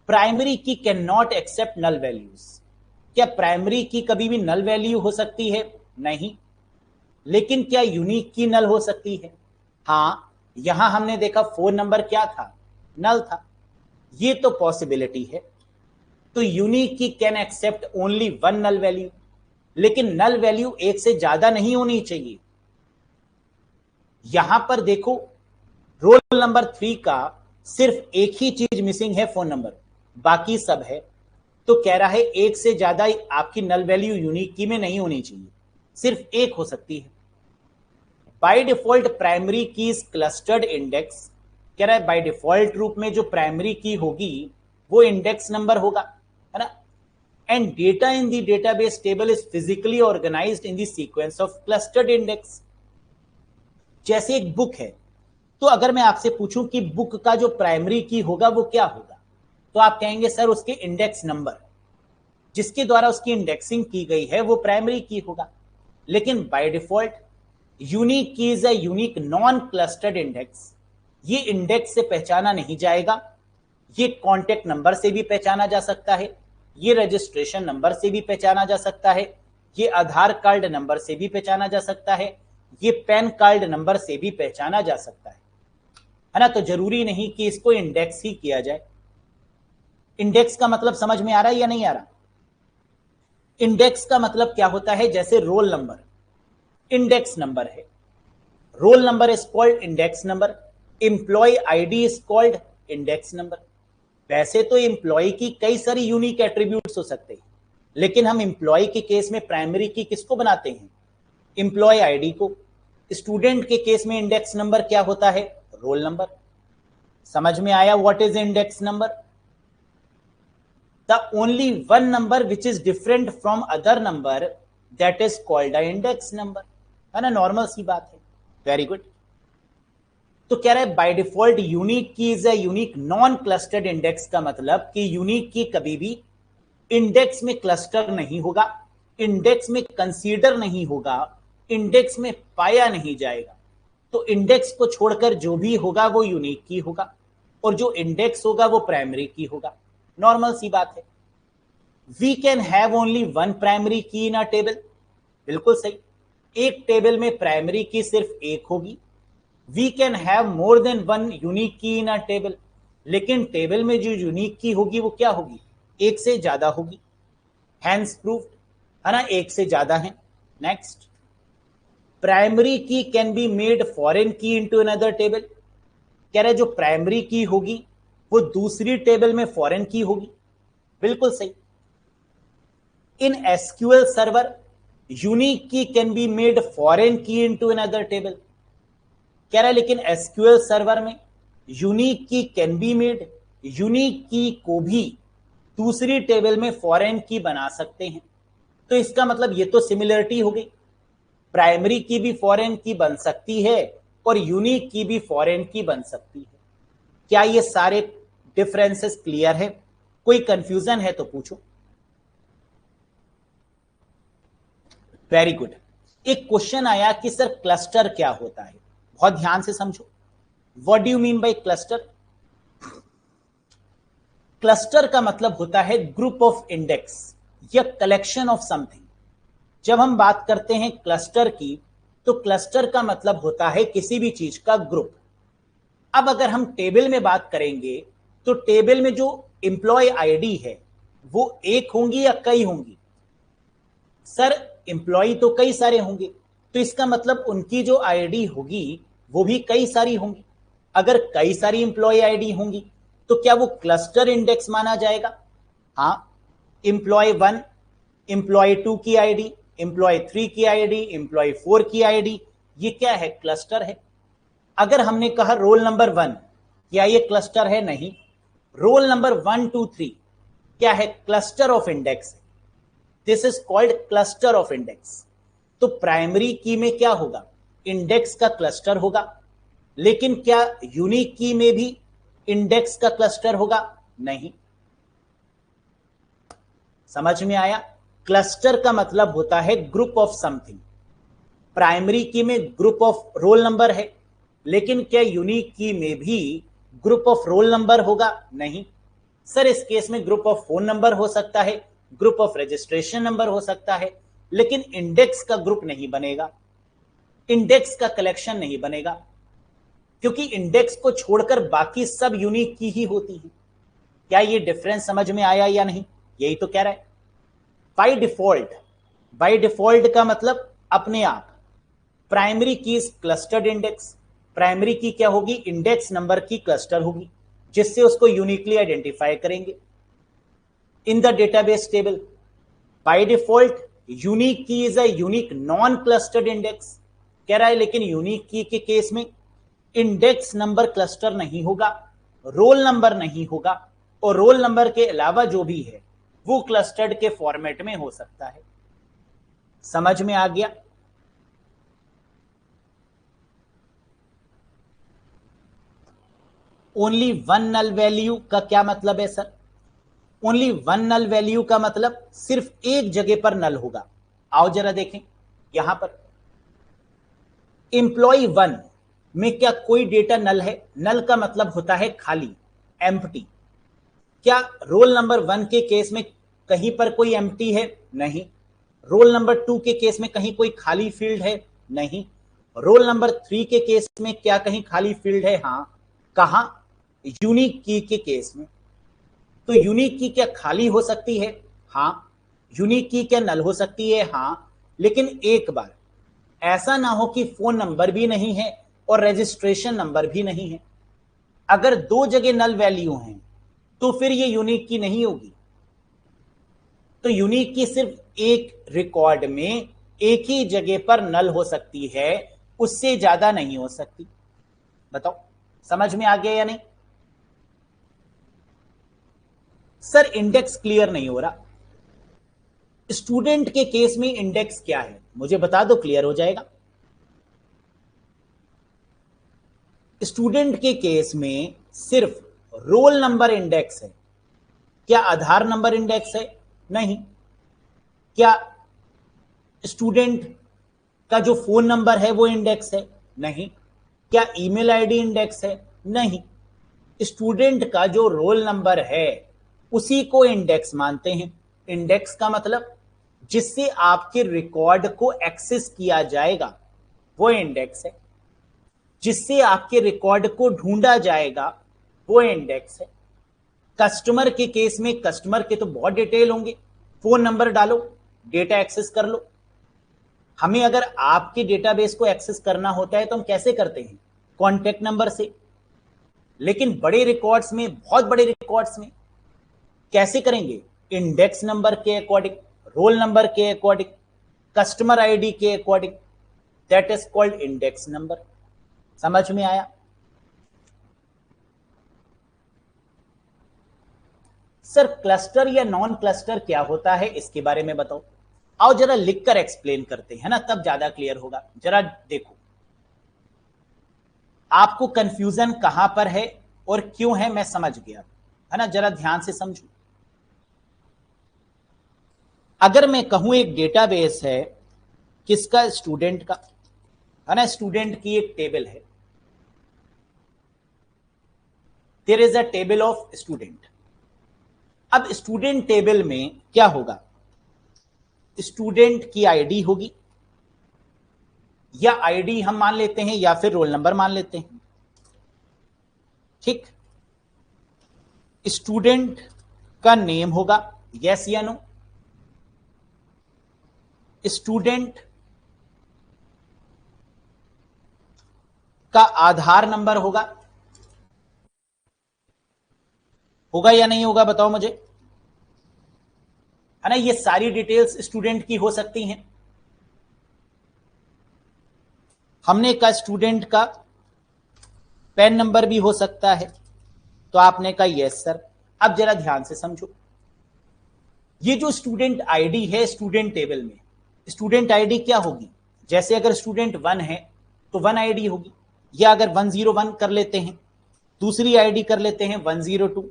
Primary key can not accept null values. क्या प्राइमरी की कभी भी नल वैल्यू हो सकती है? नहीं। लेकिन क्या यूनिक की नल हो सकती है? हाँ। यहां हमने देखा फोन नंबर क्या था? नल था। ये तो पॉसिबिलिटी है। तो unique key can accept only one null value, लेकिन नल वैल्यू एक से ज्यादा नहीं होनी चाहिए। यहां पर देखो, रोल नंबर 3 का सिर्फ एक ही चीज मिसिंग है, फोन नंबर, बाकी सब है। तो कह रहा है एक से ज्यादा आपकी नल वैल्यू यूनिक की में नहीं होनी चाहिए, सिर्फ एक हो सकती है। By default primary key is clustered index. कह रहा है बाय डिफॉल्ट रूप में जो प्राइमरी की होगी वो इंडेक्स नंबर होगा, है ना। And data in the database table is physically organized in the sequence of clustered index. जैसे एक बुक है, तो अगर मैं आपसे पूछूं कि बुक का जो प्राइमरी की होगा वो क्या होगा, तो आप कहेंगे सर उसके इंडेक्स नंबर, जिसके द्वारा उसकी इंडेक्सिंग की गई है वो प्राइमरी की होगा। लेकिन bye default unique key is a unique non clustered index. ये इंडेक्स से पहचाना नहीं जाएगा, ये कॉन्टेक्ट नंबर से भी पहचाना जा सकता है, ये रजिस्ट्रेशन नंबर से भी पहचाना जा सकता है, ये आधार कार्ड नंबर से भी पहचाना जा सकता है, ये पैन कार्ड नंबर से भी पहचाना जा सकता है ना। तो जरूरी नहीं कि इसको इंडेक्स ही किया जाए। इंडेक्स का मतलब समझ में आ रहा है या नहीं आ रहा? इंडेक्स का मतलब क्या होता है? जैसे रोल नंबर इंडेक्स नंबर है, roll number is called index number, employ ID is called index number. वैसे तो एम्प्लॉय की कई सारी यूनिक एट्रीब्यूट्स हो सकते हैं, लेकिन हम एम्प्लॉय के केस में प्राइमरी की किसको बनाते हैं? एम्प्लॉय आईडी को। स्टूडेंट के केस में इंडेक्स नंबर क्या होता है? Roll number. समझ में आया what is index number? The only one number which is different from other number that is called a index number, है ना। नॉर्मल सी बात है। Very good. तो कह रहा है by default unique key is a unique non clustered index, का मतलब कि यूनिक की कभी भी इंडेक्स में क्लस्टर नहीं होगा, इंडेक्स में कंसीडर नहीं होगा, इंडेक्स में पाया नहीं जाएगा। तो इंडेक्स को छोड़कर जो भी होगा वो यूनिक की होगा, और जो इंडेक्स होगा वो प्राइमरी की होगा। नॉर्मल सी बात है। We can have only one primary key in a table. बिल्कुल सही, एक टेबल में प्राइमरी की सिर्फ एक होगी। We can have more than one unique key in a table, लेकिन टेबल में जो यूनिक की होगी वो क्या होगी? एक से ज्यादा होगी। हैंस प्रूव्ड, है ना, एक से ज्यादा है। Next, primary key can be made foreign की इनटू अनदर टेबल। कह रहे जो प्राइमरी की होगी वो दूसरी टेबल में फॉरेन की होगी। बिल्कुल सही। In SQL server unique key can be made foreign की इनटू अनदर टेबल। कह रहा है लेकिन एसक्यूएल सर्वर में unique key can be made, unique की को भी दूसरी टेबल में फॉरेन की बना सकते हैं। तो इसका मतलब ये तो सिमिलरिटी हो गई, प्राइमरी की भी फॉरेन की बन सकती है और यूनिक की भी फॉरेन की बन सकती है। क्या ये सारे डिफरेंसेस क्लियर है? कोई कंफ्यूजन है तो पूछो। Very good. एक क्वेश्चन आया कि सर क्लस्टर क्या होता है? बहुत ध्यान से समझो। What do you mean by cluster? Cluster का मतलब होता है ग्रुप ऑफ इंडेक्स या कलेक्शन ऑफ समथिंग। जब हम बात करते हैं क्लस्टर की, तो क्लस्टर का मतलब होता है किसी भी चीज का ग्रुप। अब अगर हम टेबल में बात करेंगे, तो टेबल में जो एम्प्लॉय आईडी है वो एक होंगी या कई होंगी? सर एम्प्लॉय तो कई सारे होंगे, तो इसका मतलब उनकी जो आईडी होगी वो भी कई सारी होंगी। अगर कई सारी एम्प्लॉय आईडी होंगी तो क्या वो क्लस्टर इंडेक्स माना जाएगा? हाँ, एम्प्लॉय 1, एम्प्लॉय 2 की आईडी, एम्प्लॉय 3 की आईडी, एम्प्लॉय 4 की आईडी, ये क्या है? क्लस्टर है। अगर हमने कहा रोल नंबर 1, क्या ये क्लस्टर है? नहीं। रोल नंबर 1 2 3 क्या है? Cluster of index. This is called cluster of index. तो प्राइमरी की में क्या होगा? इंडेक्स का क्लस्टर होगा। लेकिन क्या यूनिक की में भी इंडेक्स का क्लस्टर होगा? नहीं। समझ में आया? क्लस्टर का मतलब होता है ग्रुप ऑफ समथिंग। प्राइमरी की में ग्रुप ऑफ रोल नंबर है, लेकिन क्या यूनिक की में भी ग्रुप ऑफ रोल नंबर होगा? नहीं। सर इस केस में ग्रुप ऑफ फोन नंबर हो सकता है, ग्रुप ऑफ रजिस्ट्रेशन नंबर हो सकता है, लेकिन इंडेक्स का ग्रुप नहीं बनेगा, इंडेक्स का कलेक्शन नहीं बनेगा, क्योंकि इंडेक्स को छोड़कर बाकी सब यूनिक की ही होती है। क्या ये डिफरेंस समझ में आया या नहीं? यही तो कह रहा है। बाय डिफॉल्ट, बाय डिफॉल्ट का मतलब अपने आप primary key is clustered index. Primary की क्या होगी? इंडेक्स नंबर की क्लस्टर होगी, जिससे उसको यूनिकली आइडेंटिफाई करेंगे in the database table. By default unique key is a unique non clustered index कह रहा है, लेकिन यूनिक की के केस में इंडेक्स नंबर क्लस्टर नहीं होगा, रोल नंबर नहीं होगा, और रोल नंबर के अलावा जो भी है वो क्लस्टर्ड के फॉर्मेट में हो सकता है। समझ में आ गया? ओनली वन नल वैल्यू का क्या मतलब है sir? Only one null value का मतलब सिर्फ एक जगह पर नल होगा। आओ जरा देखें यहां पर। एम्प्लॉय 1 में क्या कोई डेटा नल है? नल का मतलब होता है खाली, एम्प्टी। क्या रोल नंबर 1 के केस में कहीं पर कोई एम्प्टी है? नहीं। रोल नंबर 2 के केस में कहीं कोई खाली फील्ड है? नहीं। रोल नंबर 3 के केस में क्या कहीं खाली फील्ड है? हाँ। कहां? यूनिक की के केस में। तो यूनिक की क्या खाली हो सकती है? हाँ। यूनिक की क्या नल हो सकती है? हाँ। लेकिन एक बार ऐसा ना हो कि फोन नंबर भी नहीं है और रजिस्ट्रेशन नंबर भी नहीं है। अगर दो जगह नल वैल्यू हैं तो फिर ये यूनिक की नहीं होगी। तो यूनिक की सिर्फ एक रिकॉर्ड में एक ही जगह पर नल हो सकती है, उससे ज्यादा नहीं हो सकती। बताओ समझ में आ गया या नहीं? सर इंडेक्स क्लियर नहीं हो रहा। स्टूडेंट के केस में इंडेक्स क्या है मुझे बता दो, क्लियर हो जाएगा। स्टूडेंट के केस में सिर्फ रोल नंबर इंडेक्स है। क्या आधार नंबर इंडेक्स है? नहीं। क्या स्टूडेंट का जो फोन नंबर है वो इंडेक्स है? नहीं। क्या ईमेल आईडी इंडेक्स है? नहीं। स्टूडेंट का जो रोल नंबर है उसी को इंडेक्स मानते हैं। इंडेक्स का मतलब जिससे आपके रिकॉर्ड को एक्सेस किया जाएगा वो इंडेक्स है, जिससे आपके रिकॉर्ड को ढूंढा जाएगा वो इंडेक्स है। कस्टमर के केस में कस्टमर के तो बहुत डिटेल होंगे, फोन नंबर डालो डेटा एक्सेस कर लो। हमें अगर आपके डेटाबेस को एक्सेस करना होता है तो हम कैसे करते हैं? कॉन्टेक्ट नंबर से। लेकिन बड़े रिकॉर्ड्स में, बहुत बड़े रिकॉर्ड्स में कैसे करेंगे? इंडेक्स नंबर के अकॉर्डिंग, रोल नंबर के अकॉर्डिंग, कस्टमर आईडी के according. That is called index number. समझ में आया? सर क्लस्टर या नॉन क्लस्टर क्या होता है इसके बारे में बताओ। आओ जरा लिखकर एक्सप्लेन करते हैं ना, तब ज्यादा क्लियर होगा। जरा देखो आपको कंफ्यूजन कहां पर है और क्यों है मैं समझ गया, है ना। जरा ध्यान से समझो। अगर मैं कहूं एक डेटाबेस है किसका, स्टूडेंट का, है ना, स्टूडेंट की एक टेबल है, there is a table of student. अब स्टूडेंट टेबल में क्या होगा, स्टूडेंट की आईडी होगी, या आईडी हम मान लेते हैं या फिर रोल नंबर मान लेते हैं, ठीक। स्टूडेंट का नेम होगा, यस या नो। स्टूडेंट का आधार नंबर होगा, होगा या नहीं होगा बताओ मुझे, है ना। ये सारी डिटेल्स स्टूडेंट की हो सकती हैं। हमने कहा स्टूडेंट का पैन नंबर भी हो सकता है, तो आपने कहा यस सर। अब जरा ध्यान से समझो, ये जो स्टूडेंट आईडी है स्टूडेंट टेबल में, स्टूडेंट आईडी क्या होगी, जैसे अगर स्टूडेंट 1 है तो 1 आईडी होगी, या अगर 101 कर लेते हैं, दूसरी आईडी कर लेते हैं 102,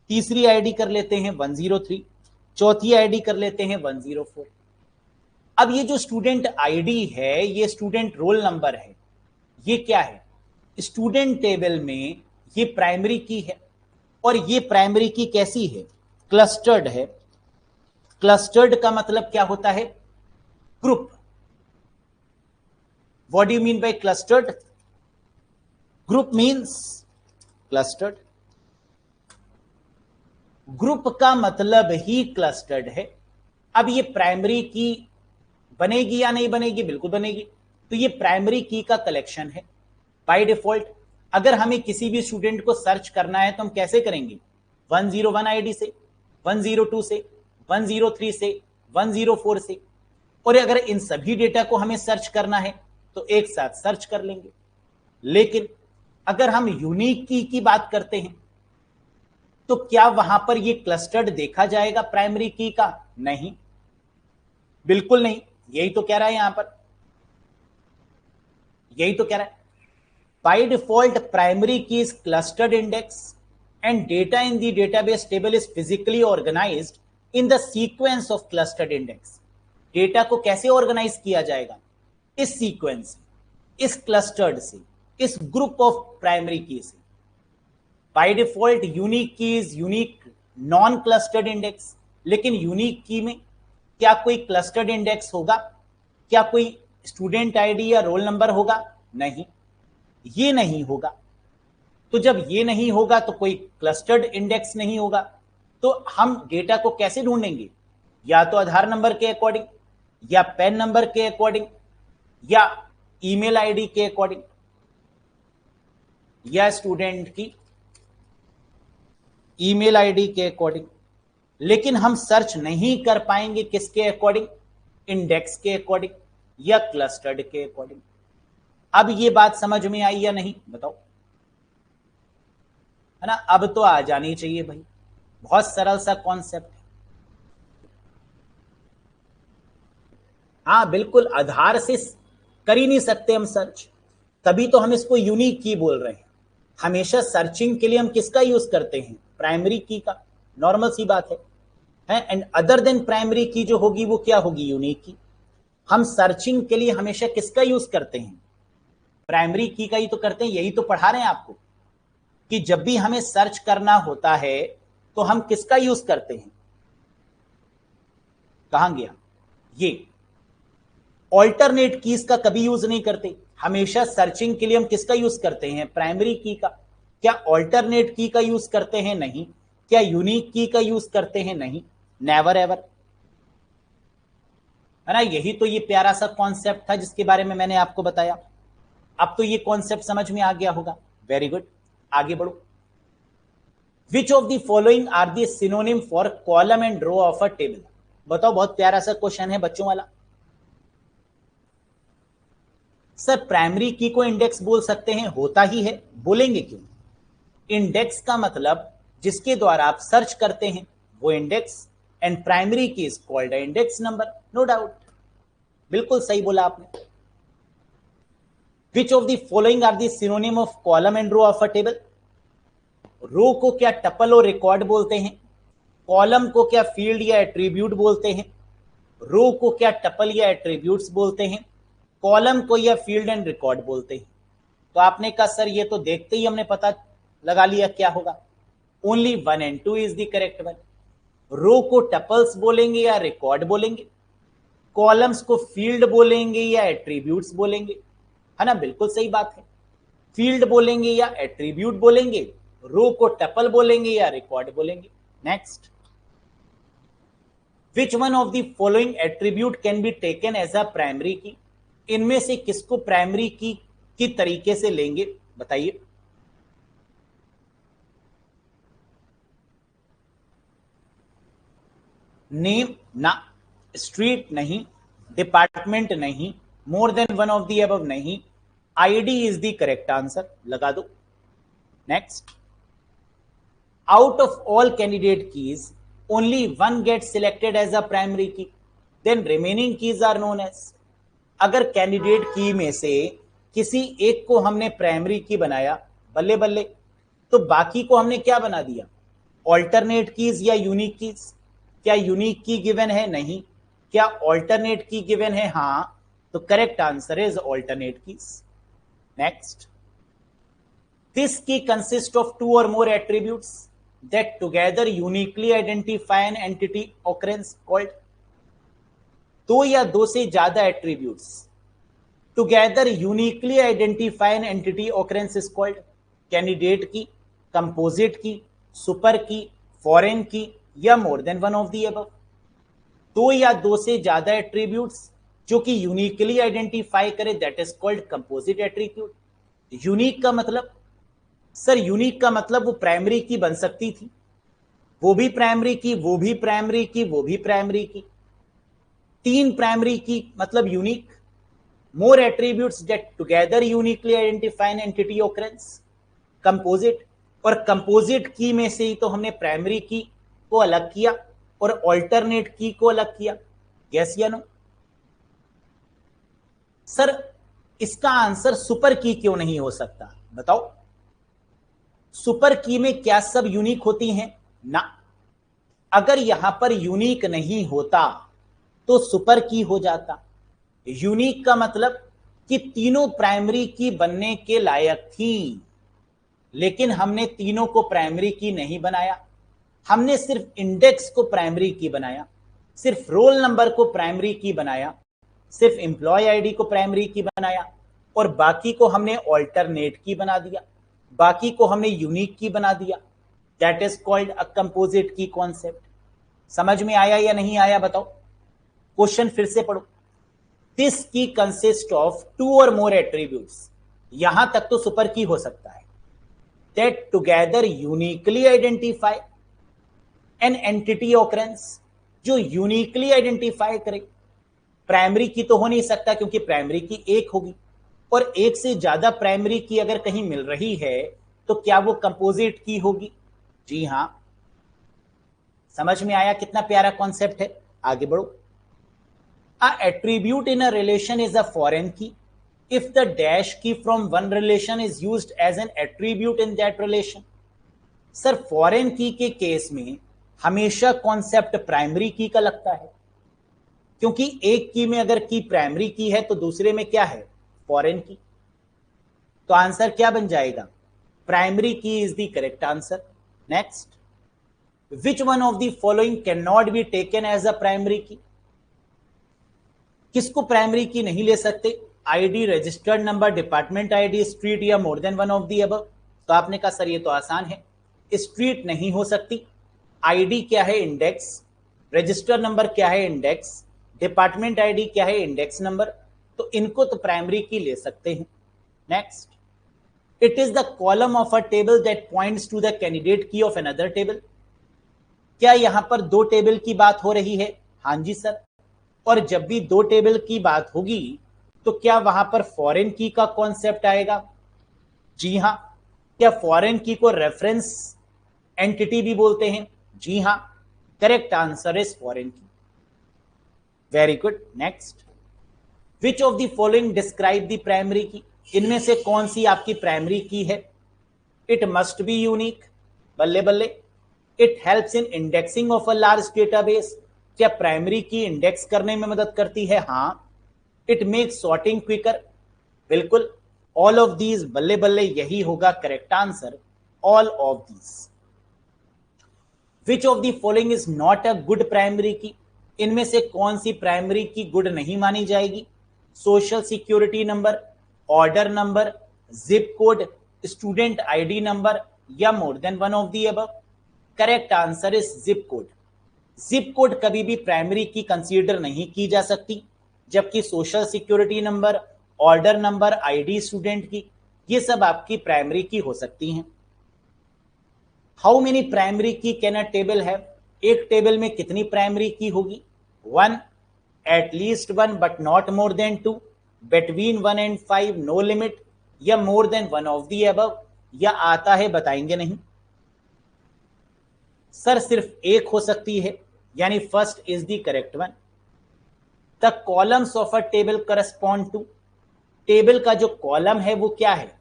तीसरी आईडी कर लेते हैं 103, चौथी आईडी कर लेते हैं 104। अब ये जो स्टूडेंट आईडी है, ये स्टूडेंट रोल नंबर है, ये क्या है, स्टूडेंट टेबल में ये प्राइमरी की है। और ये प्राइमरी की कैसी है, क्लस्टर्ड है। क्लस्टर्ड का मतलब क्या होता है, group. What do you mean by clustered, group means clustered. Group का मतलब ही क्लस्टर्ड है। अब ये प्राइमरी की बनेगी या नहीं बनेगी, बिल्कुल बनेगी। तो ये प्राइमरी की का कलेक्शन है। बाय डिफॉल्ट अगर हमें किसी भी स्टूडेंट को सर्च करना है तो हम कैसे करेंगे, 101 आईडी से, 102 से, 103 से, 104 से। और अगर इन सभी डेटा को हमें सर्च करना है तो एक साथ सर्च कर लेंगे। लेकिन अगर हम यूनिक की बात करते हैं तो क्या वहां पर ये क्लस्टर्ड देखा जाएगा प्राइमरी की का, नहीं, बिल्कुल नहीं। यही तो कह रहा है यहां पर, यही तो कह रहा है। By default primary key is clustered index and data in the database table is physically organized in the sequence of clustered index. Data को कैसे ऑर्गेनाइज किया जाएगा, इस सीक्वेंस से, इस क्लस्टर्ड से, इस ग्रुप ऑफ प्राइमरी की से। Bye default unique key is unique non clustered index. लेकिन यूनिक की में क्या कोई क्लस्टर्ड इंडेक्स होगा, क्या कोई स्टूडेंट आईडी या रोल नंबर होगा, नहीं, ये नहीं होगा। तो जब ये नहीं होगा तो कोई क्लस्टर्ड इंडेक्स नहीं होगा। तो हम डेटा को कैसे ढूंढेंगे, या तो आधार नंबर के अकॉर्डिंग, या पैन नंबर के अकॉर्डिंग, या ईमेल आईडी के अकॉर्डिंग, या स्टूडेंट की ईमेल आईडी के अकॉर्डिंग। लेकिन हम सर्च नहीं कर पाएंगे किसके अकॉर्डिंग, इंडेक्स के अकॉर्डिंग या क्लस्टर्ड के अकॉर्डिंग। अब ये बात समझ में आई या नहीं बताओ, है ना। अब तो आ जानी चाहिए भाई, बहुत सरल सा कॉन्सेप्ट है। हाँ बिल्कुल, आधार से कर ही नहीं सकते हम सर्च, तभी तो हम इसको यूनिक की बोल रहे हैं। हमेशा सर्चिंग के लिए हम किसका यूज करते हैं, प्राइमरी की का, नॉर्मल सी बात है। एंड अदर देन प्राइमरी की जो होगी वो क्या होगी, यूनिक की। हम सर्चिंग के लिए हमेशा किसका यूज करते हैं, प्राइमरी की का ही तो करते हैं। यही तो पढ़ा रहे हैं आपको कि जब भी हमें सर्च करना होता है तो हम किसका यूज करते हैं, कहां गया ये, ऑल्टरनेट कीज का कभी यूज नहीं करते। हमेशा सर्चिंग के लिए हम किसका यूज करते हैं, प्राइमरी की का। क्या ऑल्टरनेट की का यूज करते हैं, नहीं। क्या यूनिक की का यूज करते हैं, नहीं, नेवर एवर, है ना। यही तो ये प्यारा सा कॉन्सेप्ट था जिसके बारे में मैंने आपको बताया। अब तो ये कॉन्सेप्ट समझ में आ गया होगा, वेरी गुड, आगे बढ़ो। Which of the following are the synonym for column and row of a table. बताओ, बहुत प्यारा सा क्वेश्चन है बच्चों वाला। सर प्राइमरी की को इंडेक्स बोल सकते हैं, होता ही है, बोलेंगे क्यों। इंडेक्स का मतलब जिसके द्वारा आप सर्च करते हैं वो index, and primary key is called index number, no doubt, बिल्कुल सही बोला आपने। Which of the following are the synonym of column and row of a table. Row को क्या टपल और रिकॉर्ड बोलते हैं, कॉलम को क्या फील्ड या एट्रीब्यूट बोलते हैं, रो को क्या टपल या एट्रीब्यूट्स बोलते हैं, कॉलम को या फील्ड एंड रिकॉर्ड बोलते हैं। तो आपने कहा सर ये तो देखते ही हमने पता लगा लिया क्या होगा, only 1 and 2 is the correct one. Row को टपल्स बोलेंगे या रिकॉर्ड बोलेंगे, कॉलम्स को फील्ड बोलेंगे या एट्रीब्यूट्स बोलेंगे, है ना, बिल्कुल सही बात है। फील्ड बोलेंगे या एट्रीब्यूट बोलेंगे, रो को टपल बोलेंगे या रिकॉर्ड बोलेंगे। Next, which one of the following attribute can be taken as a primary key, इनमें से किसको प्राइमरी की तरीके से लेंगे बताइए। नेम ना, स्ट्रीट नहीं, डिपार्टमेंट नहीं, more than one of the above नहीं, ID is the correct answer, लगा दो। Next, out of all candidate keys only one get selected as a primary key, then remaining keys are known as. अगर candidate key में से किसी एक को हमने प्राइमरी की बनाया, बल्ले बल्ले, तो बाकी को हमने क्या बना दिया, ऑल्टरनेट कीज या यूनिक कीज। क्या यूनिक की गिवन है, नहीं। क्या ऑल्टरनेट की गिवन है, हां, तो correct answer is alternate keys. Next, this की consist of 2 or more attributes that together uniquely identify an entity occurrence called, 2 या 2 से ज्यादा attributes together uniquely identify an entity occurrence is called, candidate की, composite key, super की, foreign की या more than one of the above. 2 या 2 से ज्यादा एट्रीब्यूट्स जो कि यूनिकली आइडेंटिफाई करे, that is called composite attribute. Unique का मतलब, सर यूनिक का मतलब वो प्राइमरी की बन सकती थी, वो भी प्राइमरी की, वो भी प्राइमरी की, वो भी प्राइमरी की, 3 प्राइमरी की मतलब unique. More attributes that together uniquely identify an entity occurrence, composite. और कंपोजिट की में से ही तो हमने प्राइमरी की को अलग किया और ऑल्टरनेट की को अलग किया, यस या नो। सर इसका आंसर सुपर की क्यों नहीं हो सकता, बताओ। सुपर की में क्या सब यूनिक होती हैं, ना। अगर यहां पर यूनिक नहीं होता तो सुपर की हो जाता। यूनिक का मतलब कि तीनों प्राइमरी की बनने के लायक थी, लेकिन हमने तीनों को प्राइमरी की नहीं बनाया, हमने सिर्फ इंडेक्स को प्राइमरी की बनाया, सिर्फ रोल नंबर को प्राइमरी की बनाया, सिर्फ एम्प्लॉय आईडी को प्राइमरी की बनाया, और बाकी को हमने ऑल्टरनेट की बना दिया, बाकी को हमने यूनिक की बना दिया। That is called a composite key concept. समझ में आया या नहीं आया बताओ। क्वेश्चन फिर से पढ़ो। दिस की consist of 2 or more attributes, यहां तक तो सुपर की हो सकता है, that together uniquely identify an entity occurrence, जो यूनिकली आइडेंटिफाई करे। प्राइमरी की तो हो नहीं सकता क्योंकि प्राइमरी की एक होगी, और एक से ज्यादा प्राइमरी की अगर कहीं मिल रही है तो क्या वो कंपोजिट की होगी, जी हां। समझ में आया कितना प्यारा कॉन्सेप्ट है। आगे बढ़ो। A attribute in a relation is a foreign key if the dash key from one relation is used as an attribute in that relation। Sir foreign की के केस में हमेशा कॉन्सेप्ट प्राइमरी की का लगता है, क्योंकि एक की में अगर की प्राइमरी की है तो दूसरे में क्या है, फॉरेन की। तो आंसर क्या बन जाएगा, primary key is the correct answer. Next, which one of the following can not be taken as a primary key, किसको प्राइमरी की नहीं ले सकते, ID, registered number, department ID, street या more than one of the above. तो आपने कहा sir ये तो आसान है, स्ट्रीट नहीं हो सकती, आईडी क्या है, इंडेक्स, रजिस्टर्ड नंबर क्या है, इंडेक्स, डिपार्टमेंट आईडी क्या है, इंडेक्स नंबर, तो इनको तो प्राइमरी की ले सकते हैं। Next, it is the column of a table that points to the candidate key of another table. क्या यहां पर 2 टेबल की बात हो रही है, हां जी सर। और जब भी 2 टेबल की बात होगी तो क्या वहां पर फॉरेन की का कॉन्सेप्ट आएगा, जी हां। क्या फॉरेन की को रेफरेंस एंटिटी भी बोलते हैं, जी हां। करेक्ट आंसर इज फॉरेन की। Very good. Next, which of the following describe the primary key, इनमें से कौन सी आपकी प्राइमरी की है, इट मस्ट बी यूनिक, बल्ले बल्ले। It helps in indexing of a large database, क्या प्राइमरी की इंडेक्स करने में मदद करती है? हाँ। इट मेक्स सॉर्टिंग क्विकर, बिल्कुल। ऑल ऑफ दीज, बल्ले बल्ले, यही होगा correct answer, all of these. Which of the following is not a good primary key, इनमें से कौन सी प्राइमरी की गुड नहीं मानी जाएगी? Social security number, order number, zip code, student ID number, या more than one of the above? Correct answer is zip code. Zip code कभी भी प्राइमरी की कंसीडर नहीं की जा सकती, जबकि social security number, order number, ID student की, ये सब आपकी प्राइमरी की हो सकती हैं। How many primary key can a table have, एक टेबल में कितनी प्राइमरी की होगी? 1, at least 1 but not more than 2, between 1 and 5, no limit, या more than one of the above, या आता है बताएंगे नहीं? सर सिर्फ एक हो सकती है, यानी first is the correct one. The columns of a table correspond to, table का जो कॉलम है वो क्या है?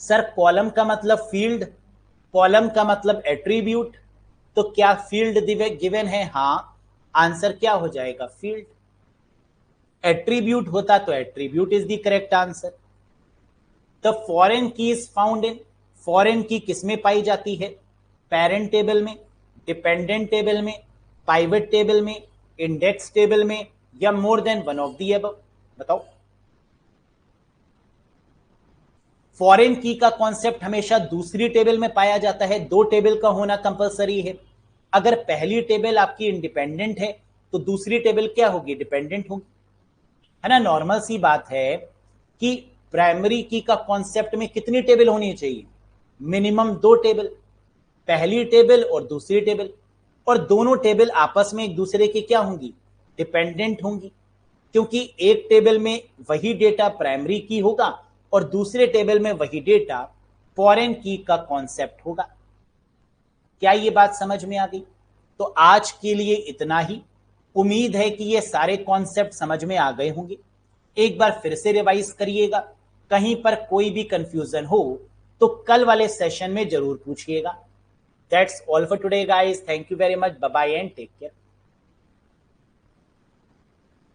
सर कॉलम का मतलब फील्ड, कॉलम का मतलब एट्रीब्यूट, तो क्या फील्ड गिवन है? हाँ। आंसर क्या हो जाएगा? फील्ड। एट्रीब्यूट होता तो attribute is the correct answer. The foreign key is found in, foreign की किसमें पाई जाती है? पेरेंट टेबल में, डिपेंडेंट टेबल में, पाइवट टेबल में, इंडेक्स टेबल में, या more than one of the above? बताओ। फॉरेन की का कॉन्सेप्ट हमेशा दूसरी टेबल में पाया जाता है, दो टेबल का होना कंपलसरी है। अगर पहली टेबल आपकी इंडिपेंडेंट है तो दूसरी टेबल क्या होगी? डिपेंडेंट होगी, है ना? नॉर्मल सी बात है कि प्राइमरी की का कॉन्सेप्ट में कितनी टेबल होनी चाहिए? मिनिमम दो टेबल, पहली टेबल और दूसरी टेबल, और दोनों टेबल आपस में एक दूसरे के क्या होंगी? डिपेंडेंट होंगी, क्योंकि एक टेबल में वही डेटा प्राइमरी की होगा और दूसरे टेबल में वही डेटा फॉरेन की का कॉन्सेप्ट होगा। क्या ये बात समझ में आ गई? तो आज के लिए इतना ही। उम्मीद है कि ये सारे कॉन्सेप्ट समझ में आ गए होंगे। एक बार फिर से रिवाइज करिएगा, कहीं पर कोई भी कंफ्यूजन हो तो कल वाले सेशन में जरूर पूछिएगा। That's all for today guys, thank you very much, bye bye and take care.